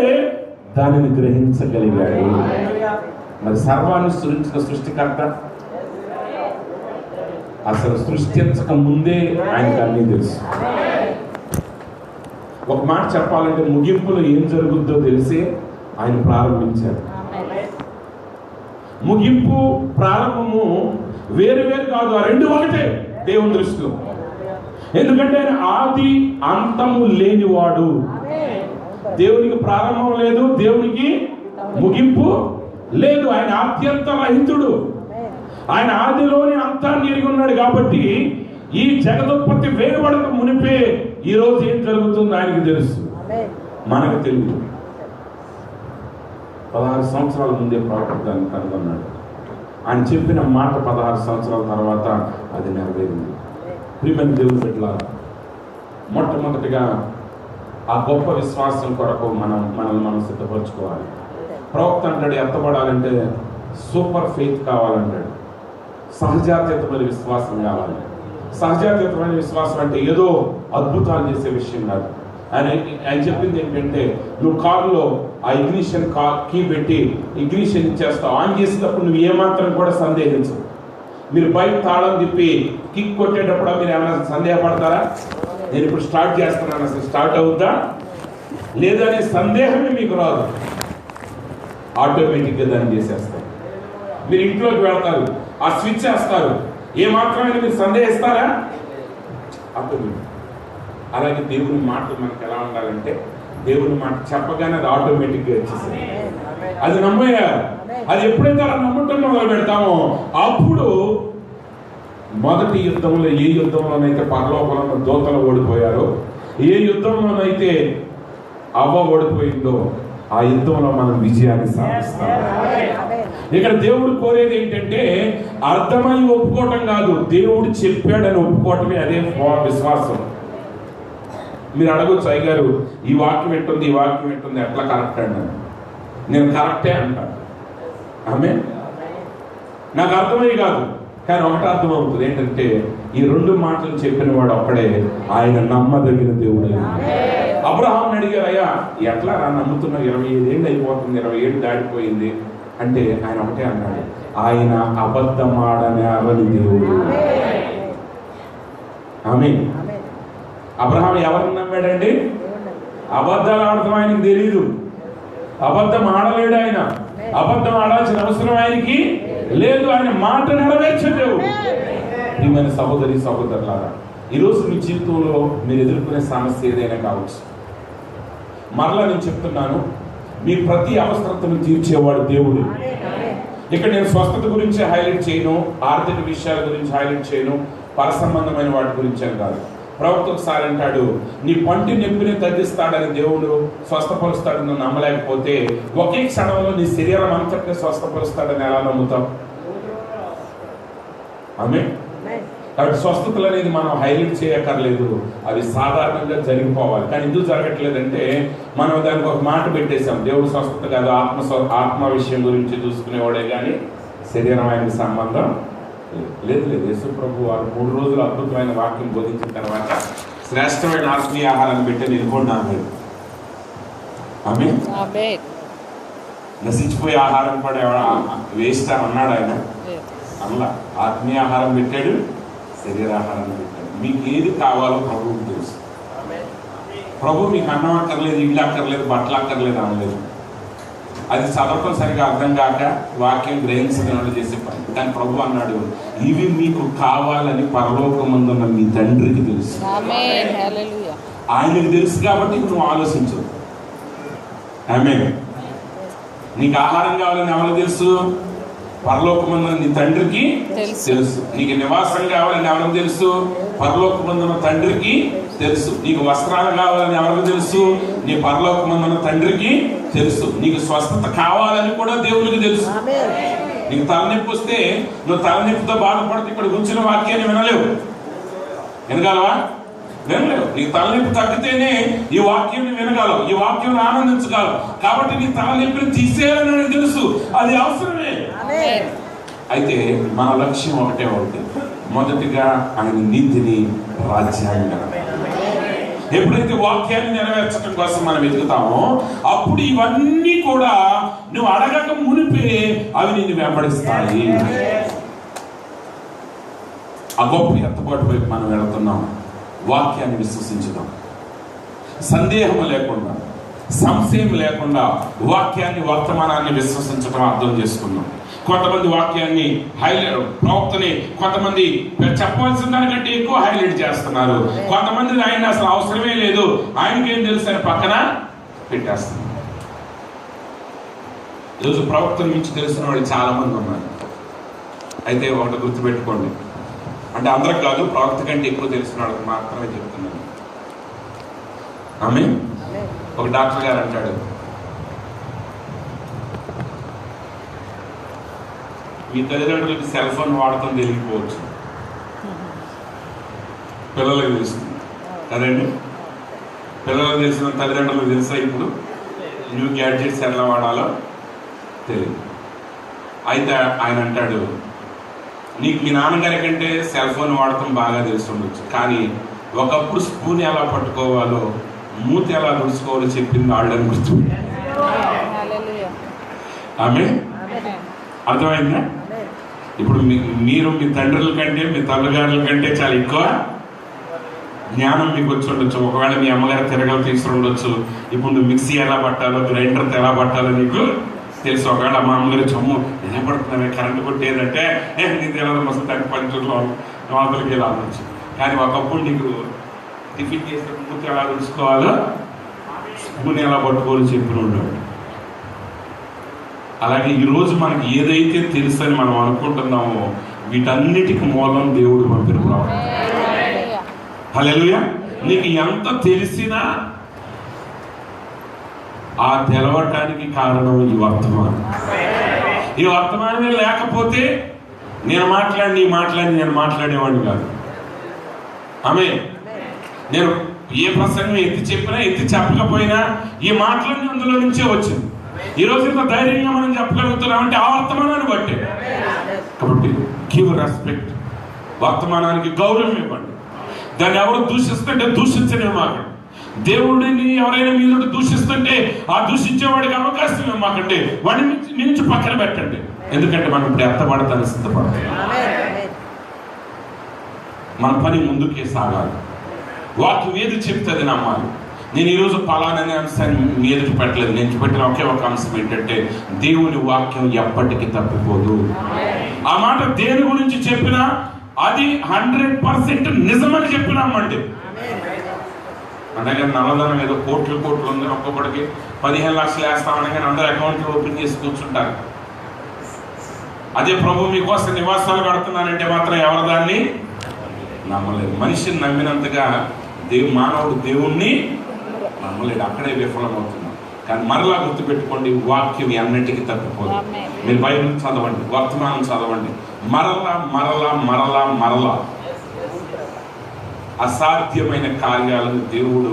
[SPEAKER 1] దానిని గ్రహించగలిగాడు. మరి సర్వాన్ని సృష్టించిన సృష్టికర్త అసలు సృష్టించక ముందే ఆయనకు అన్నీ తెలుసు. ఒక మాట చెప్పాలంటే ముగింపులో ఏం జరుగుద్దో తెలిసి ఆయన ప్రారంభించారు. ముగింపు ప్రారంభము వేరు వేరు కాదు, ఆ రెండు ఒకటే దేవుని దృష్టిలో. ఎందుకంటే ఆయన ఆది అంతము లేనివాడు. దేవునికి ప్రారంభం లేదు, దేవునికి ముగింపు లేదు. ఆయన ఆద్యంత రహితుడు. ఆయన ఆదిలోని అంతాన్ని ఎరిగి ఉన్నాడు. కాబట్టి ఈ జగదుత్పత్తి వేయబడక మునిపే ఈ రోజు ఏం జరుగుతుందో ఆయనకి తెలుసు, మనకు తెలియదు. 16 సంవత్సరాల ముందే ప్రవక్త దాన్ని కనుగొన్నాడు. ఆయన చెప్పిన మాట 16 సంవత్సరాల తర్వాత అది నెరవేరింది. ప్రియమైన దేవుని బిడ్డలారా, మొట్టమొదటిగా ఆ గొప్ప విశ్వాసం కొరకు మనల్ని మనం సిద్ధపరచుకోవాలి. ప్రవక్త అంటాడు, ఎత్తబడాలంటే సూపర్ ఫెయిత్ కావాలంటాడు. సహజాతీతమైన విశ్వాసం కావాలి. సహజాతీతమైన విశ్వాసం అంటే ఏదో అద్భుతాలు చేసే విషయం కాదు. ఆయన చెప్పింది ఏంటంటే, నువ్వు కారులో ఆ ఇగ్నిషన్ కీ పెట్టి ఇగ్నిషన్ ఇచ్చేస్తావు, ఆన్ చేసేటప్పుడు నువ్వు ఏమాత్రం కూడా సందేహించవు. మీరు బైక్ తాళం తిప్పి కిక్ కొట్టేటప్పుడు మీరు ఏమైనా సందేహపడతారా? నేను ఇప్పుడు స్టార్ట్ చేస్తున్నాను, అసలు స్టార్ట్ అవుద్దా లేదనే సందేహమే మీకు రాదు. ఆటోమేటిక్గా దాన్ని చేసేస్తారు. మీరు ఇంట్లోకి వెళ్తారు, ఆ స్విచ్ వేస్తారు, ఏమాత్రమైనా మీరు సందేహిస్తారా? ఆటోమేటిక్. అలాగే దేవుని మాటలు మనకు ఎలా ఉండాలంటే, దేవుని మాట చెప్పగానే అది ఆటోమేటిక్గా వచ్చేసింది. అది నమ్మయ్యారు. అది ఎప్పుడైతే అలా నమ్మటం మొదలు పెడతామో అప్పుడు మొదటి యుద్ధంలో, ఏ యుద్ధంలోనైతే పరలోకంలో దూతలు ఓడిపోయారో, ఏ యుద్ధంలోనైతే అవ్వ ఓడిపోయిందో,
[SPEAKER 2] ఆ యుద్ధంలో మనం విజయాన్ని సాధిస్తాం. ఇక్కడ దేవుడు కోరేది ఏంటంటే అర్థమై ఒప్పుకోవటం కాదు, దేవుడు చెప్పాడని ఒప్పుకోవటమే. అదే విశ్వాసం. మీరు అడగొచ్చు, అయ్యగారు ఈ వాక్యం ఏంటుంది ఎట్లా కరెక్ట్ అన్నాను. నేను కరెక్టే అంటాను. ఆమె నాకు అర్థమయ్యి కాదు, కానీ ఒకటి అర్థమవుతుంది ఏంటంటే ఈ 2 మాటలు చెప్పిన వాడు ఒక్కడే, ఆయన నమ్మదగిన దేవుడు. అబ్రహాం అడిగారు, అయ్యా ఎట్లా నమ్ముతున్నా, 25 ఏళ్ళు అయిపోతుంది, 20 ఏళ్ళు దాటిపోయింది అంటే ఆయన ఒకటే అన్నాడు, ఆయన అబద్ధమాడని దేవుడు. ఆమె అబ్రహాం ఎవరిని నమ్మాడండి? అబద్ధాలు ఆడటం ఆయనకి తెలియదు, అబద్ధం ఆడలేడు, ఆయన అబద్ధం ఆడాల్సిన అవసరం ఆయనకి లేదు, ఆయన మాట నెరవేర్చే దేవుడు. ప్రియమైన సహోదరి సహోదరులారా, ఈరోజు మీ జీవితంలో మీరు ఎదుర్కొనే సమస్య ఏదైనా కావచ్చు. మరలా నేను చెప్తున్నాను, మీ ప్రతి అవసరతను తీర్చేవాడు దేవుడు. ఇక్కడ నేను స్వస్థత గురించి హైలైట్ చేయను, ఆర్థిక విషయాల గురించి హైలైట్ చేయను, పర సంబంధమైన వాటి గురించి అని కాదు. ప్రవక్త ఒకసారి అంటాడు, నీ పంటి నొప్పిని తగ్గిస్తాడని దేవుడు స్వస్థపరుస్తాడని నమ్మలేకపోతే ఒకే క్షణంలో నీ శరీరం అంతటిని స్వస్థపరుస్తాడని ఎలా నమ్ముతాం? ఆమె కాబట్టి స్వస్థతలు అనేది మనం హైలైట్ చేయక్కర్లేదు, అవి సాధారణంగా జరిగిపోవాలి. కానీ ఎందుకు జరగట్లేదంటే మనం దానికి ఒక మాట పెట్టేశాం, దేవుడు స్వస్థత కాదు, ఆత్మ విషయం గురించి చూసుకునేవాడే కానీ శరీరం ఆయనకి సంబంధం లేదు. యేసు ప్రభు వారు 3 రోజులు అద్భుతమైన వాక్యం బోధించిన తర్వాత శ్రేష్టమైన ఆత్మీయ ఆహారాన్ని పెట్టి నిలుకొన్నాను. ఆమె నశించిపోయే ఆహారం కూడా వేస్ట్ అని అన్నాడు ఆయన. అలా ఆత్మీయ ఆహారం పెట్టాడు, శరీరాహారం పెట్టాడు. మీకు ఏది కావాలో ప్రభువుకి తెలుసు. ప్రభు మీకు అన్నం అక్కర్లేదు, ఇల్లు అక్కర్లేదు, బట్టలు అక్కర్లేదు అనలేదు. అది చదవటం సరిగా అర్థం కాక వాక్యం గ్రహించడం చేసే పని. కానీ ప్రభు అన్నాడు, ఇవి మీకు కావాలని పరలోకమందున్న మీ తండ్రికి తెలుసు. ఆయనకు తెలుసు కాబట్టి నువ్వు ఆలోచించు. ఆమేన్. నీకు ఆహారం కావాలని ఎవరికి తెలుసు? పరలోకమందున నీ తండ్రికి తెలుసు. నీకు నివాసం కావాలని ఎవరికి తెలుసు? పరలోకమందున తండ్రికి తెలుసు. నీకు వస్త్రాలు కావాలని ఎవరికి తెలుసు? నీ పరలోకమందున తండ్రికి తెలుసు. నీకు స్వస్థత కావాలని కూడా దేవునికి తెలుసు. నీకు తలనొప్పి వస్తే నువ్వు తలనొప్పితో బాధపడితే ఇక్కడ కూర్చున్న వాక్యాన్ని వినలేవు. వినగలవా? వినలేవు. నీకు తలనొప్పి తగ్గితేనే ఈ వాక్యం వినగలవు, ఈ వాక్యం ఆనందించగలవు. కాబట్టి నీ తలనొప్పిని తీసేయాలని తెలుసు, అది అవసరమే. అయితే మన లక్ష్యం ఒకటే, మొదటిగా ఆయన నీతిని, రాజ్యాన్ని. ఎప్పుడైతే వాక్యాన్ని నెరవేర్చడం కోసం మనం వెతుకుతామో అప్పుడు ఇవన్నీ కూడా నువ్వు అడగక మునిపే అవి నిన్ను వెంబడిస్తాయి. ఆ గొప్ప ఎత్తపాటు వైపు మనం వెళుతున్నాం. వాక్యాన్ని విశ్వసించుదాం, సందేహం లేకుండా, సంశయం లేకుండా వాక్యాన్ని, వర్తమానాన్ని విశ్వసించడం అర్థం చేసుకున్నాం. కొంతమంది వాక్యాన్ని హైలైట్, ప్రవక్తని కొంతమంది చెప్పవలసిన దానికంటే ఎక్కువ హైలైట్ చేస్తున్నారు. కొంతమంది ఆయన అసలు అవసరమే లేదు, ఆయనకేం తెలుసు అని పక్కన పెట్టేస్తున్నారు. ఈరోజు ప్రవక్తను మించి తెలిసిన వాళ్ళు చాలా మంది ఉన్నారు. అయితే ఒకటి గుర్తుపెట్టుకోండి, అంటే అందరికి కాదు, ప్రవక్త కంటే ఎక్కువ తెలిసిన వాళ్ళకి మాత్రమే చెప్తున్నాను. ఆమె ఒక డాక్టర్ గారు అంటాడు, మీ తల్లిదండ్రులకి సెల్ ఫోన్ వాడటం తెలియకపోవచ్చు, పిల్లలకు తెలుస్తుంది కదండి. పిల్లలకు తెలిసిన తల్లిదండ్రులకు తెలుసా ఇప్పుడు న్యూ గ్యాడ్జెట్స్ ఎలా వాడాలో తెలియదు. అయితే ఆయన అంటాడు, నీకు మీ నాన్నగారి కంటే సెల్ ఫోన్ వాడటం బాగా తెలిసి ఉండొచ్చు, కానీ ఒకప్పుడు స్పూన్ ఎలా పట్టుకోవాలో, మూతి ఎలా తుడుచుకోవాలో చెప్పింది వాళ్ళని గుర్తు. ఆమె అర్థమైందా? ఇప్పుడు మీరు మీ తండ్రుల కంటే, మీ తల్లిగారుల కంటే చాలా ఎక్కువ జ్ఞానం మీకు వచ్చి ఉండొచ్చు. ఒకవేళ మీ అమ్మగారు తిరగలు తీసుకుని ఉండొచ్చు. ఇప్పుడు నువ్వు మిక్సీ ఎలా పట్టాలో, గ్రైండర్ ఎలా పట్టాలో నీకు తెలుసు. ఒకవేళ మా అమ్మగారు చొమ్ము ఎలా పడుతున్నామే, కరెంటు కొట్టేదంటే నీకు తెలియదు, మస్తు తగ్గి పంచులో లోపలికి ఎలా అనొచ్చు. కానీ ఒకప్పుడు నీకు టిఫిన్ చేసే మూతి ఎలా తెలుసుకోవాలో, స్పూన్ ఎలా పట్టుకోవాలో చెప్పిన ఉండవు. అలాగే ఈరోజు మనకి ఏదైతే తెలుసు అని మనం అనుకుంటున్నామో వీటన్నిటికి మూలం దేవుడు పంపిన ప్రవక్త. హల్లెలూయా. నీకు ఎంత తెలిసినా ఆ తెలవటానికి కారణం ఈ వర్తమానం. ఈ వర్తమానమే లేకపోతే నేను మాట్లాడేవాడిని కాదు. ఆమె నేను ఏ ప్రసంగం ఎత్తి చెప్పినా ఎత్తి చెప్పకపోయినా ఈ మాటలన్నీ అందులో నుంచే వచ్చింది. ఈ రోజు ఇంత ధైర్యంగా మనం చెప్పగలుగుతున్నామంటే ఆ వర్తమానాన్ని బట్టే. కాబట్టి గివ్ రెస్పెక్ట్, వర్తమానానికి గౌరవం ఇవ్వండి. దాన్ని ఎవరు దూషిస్తుంటే దూషించనే మాకండి. దేవుడిని ఎవరైనా మీద దూషిస్తుంటే ఆ దూషించేవాడికి అవకాశం ఇవ్వమాకండి. వాడిని మీ నుంచి పక్కన పెట్టండి. ఎందుకంటే మనం ఇప్పుడు ఎత్తబడతానికి సిద్ధపడతాం. మన పని ముందుకే సాగాలి. వాక్యం ఏది చెప్తే అది నమ్మాలి. నేను ఈరోజు పలాననే అంశాన్ని మీ ఎదుటి పెట్టలేదు. నేను పెట్టిన ఒకే ఒక అంశం ఏంటంటే దేవుని వాక్యం ఎప్పటికీ తప్పిపోదు. ఆ మాట దేని గురించి చెప్పినా అది 100% నిజమని చెప్పినామండి. అనగా నల్లధనం ఏదో కోట్లు ఉంది, ఒక్కొక్కడికి 15 లక్షలు వేస్తామని కానీ అందరూ అకౌంట్లు ఓపెన్ చేసి కూర్చుంటారు. అదే ప్రభు మీకోసం నివాసాలు కడుతున్నానంటే మాత్రం ఎవరు దాన్ని నమ్మలేదు. మనిషిని నమ్మినంతగా మానవుడు దేవుణ్ణి నమ్మలేడు. అక్కడే విఫలమవుతున్నాం. కానీ మరలా గుర్తుపెట్టుకోండి, వాక్యం అన్నిటికీ తప్పిపోదు. మీరు బైబిల్ చదవండి, వర్తమానం చదవండి. మరలా అసాధ్యమైన కార్యాలను దేవుడు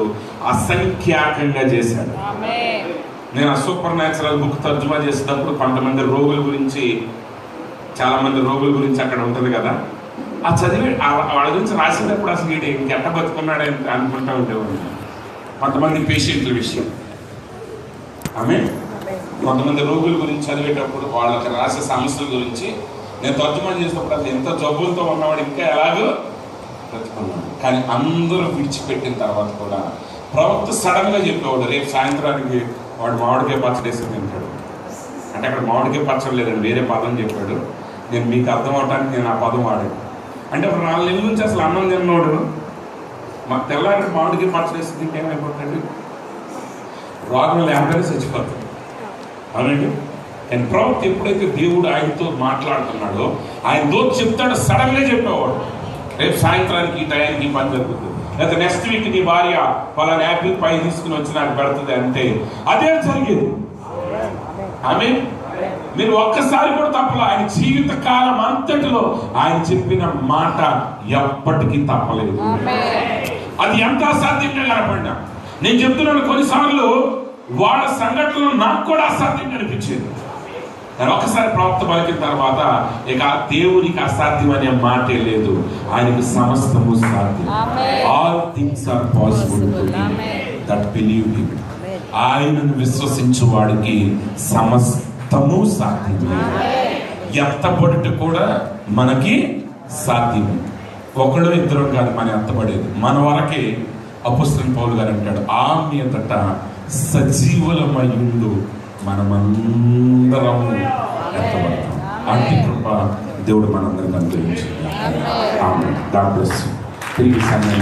[SPEAKER 2] అసంఖ్యాకంగా చేశాడు. నేను ఆ సూపర్ న్యాచురల్ బుక్ తర్జుమా చేసేటప్పుడు చాలా మంది రోగుల గురించి అక్కడ ఉంటుంది కదా, ఆ చదివి వాళ్ళ గురించి రాసేటప్పుడు అసలు వీడు ఇంకెట్ట బతుకున్నాడు అనుకుంటా ఉండేవాడు. కొంతమంది పేషెంట్ల విషయం, కొంతమంది రోగుల గురించి చదివేటప్పుడు వాళ్ళకి రాసే సమస్యల గురించి నేను తర్జుమా చేసినప్పుడు అసలు ఎంత జబ్బులతో ఉన్నవాడు ఇంకా ఎలాగో బ్రతుకున్నాడు. కానీ అందరూ విడిచిపెట్టిన తర్వాత కూడా ప్రవక్త సడన్ గా చెప్పేవాడు, రేపు సాయంత్రానికి వాడు మామిడికాయ పచ్చడి వేసి తింటాడు. అంటే అక్కడ మామిడికాయ పచ్చడి లేదండి, వేరే పదం చెప్పాడు. నేను మీకు అర్థం అవటానికి నేను ఆ పదం వాడాను. అంటే ఒక 4 నెలల నుంచి అసలు అన్నం తిన్నోడు మాకు తెల్లారి మామిడికాయ పచ్చడి వేసి తింటే ఏమైపోతాడు? రోగం లేకపోతే చచ్చిపోతాడు. అవునండి. కానీ ప్రవక్త ఎప్పుడైతే దేవుడు ఆయనతో మాట్లాడుతున్నాడో ఆయన దోచి చెప్తాడో సడన్ గా చెప్పేవాడు, రేపు సాయంత్రానికి ఈ టైంకి పని జరుగుతుంది, లేదా నెక్స్ట్ వీక్ నీ భార్య పలానా యాపిల్ పై తీసుకుని వచ్చి నాకు పెడుతుంది. అంటే అదే జరిగేది. మీరు ఒక్కసారి కూడా తప్పలేదు. ఆయన జీవిత కాలం అంతటిలో ఆయన చెప్పిన మాట ఎప్పటికీ తప్పలేదు. అది ఎంత అసాధ్యంగా కనపడినా నేను చెప్తున్నాను, కొన్నిసార్లు వాళ్ళ సంఘటనలు నాకు కూడా అసాధ్యంగా అనిపించేది. కానీ ఒక్కసారి ప్రవక్త పలికిన తర్వాత ఇక దేవునికి అసాధ్యం అనే మాటే లేదు. ఆయనకు సమస్తము సాధ్యం. All things are possible to him that believe him. ఆయనను విశ్వసించు వాడికి సమస్తము సాధ్యమే. ఎత్తబడుట కూడా మనకి సాధ్యమే. ఒకడు ఇద్దరు కాదు మన ఎత్తబడేది. మన వరకే అపోస్తలుడైన పౌలు గారు అంటాడు, ఆ మీదట సజీవులమయుండు మనమందరము ఎత్తబడతాం. అట్టి కృప దేవుడు మనందరికీ అనుగ్రహించాడు. ఆమేన్. God bless you. తిరిగి సమయం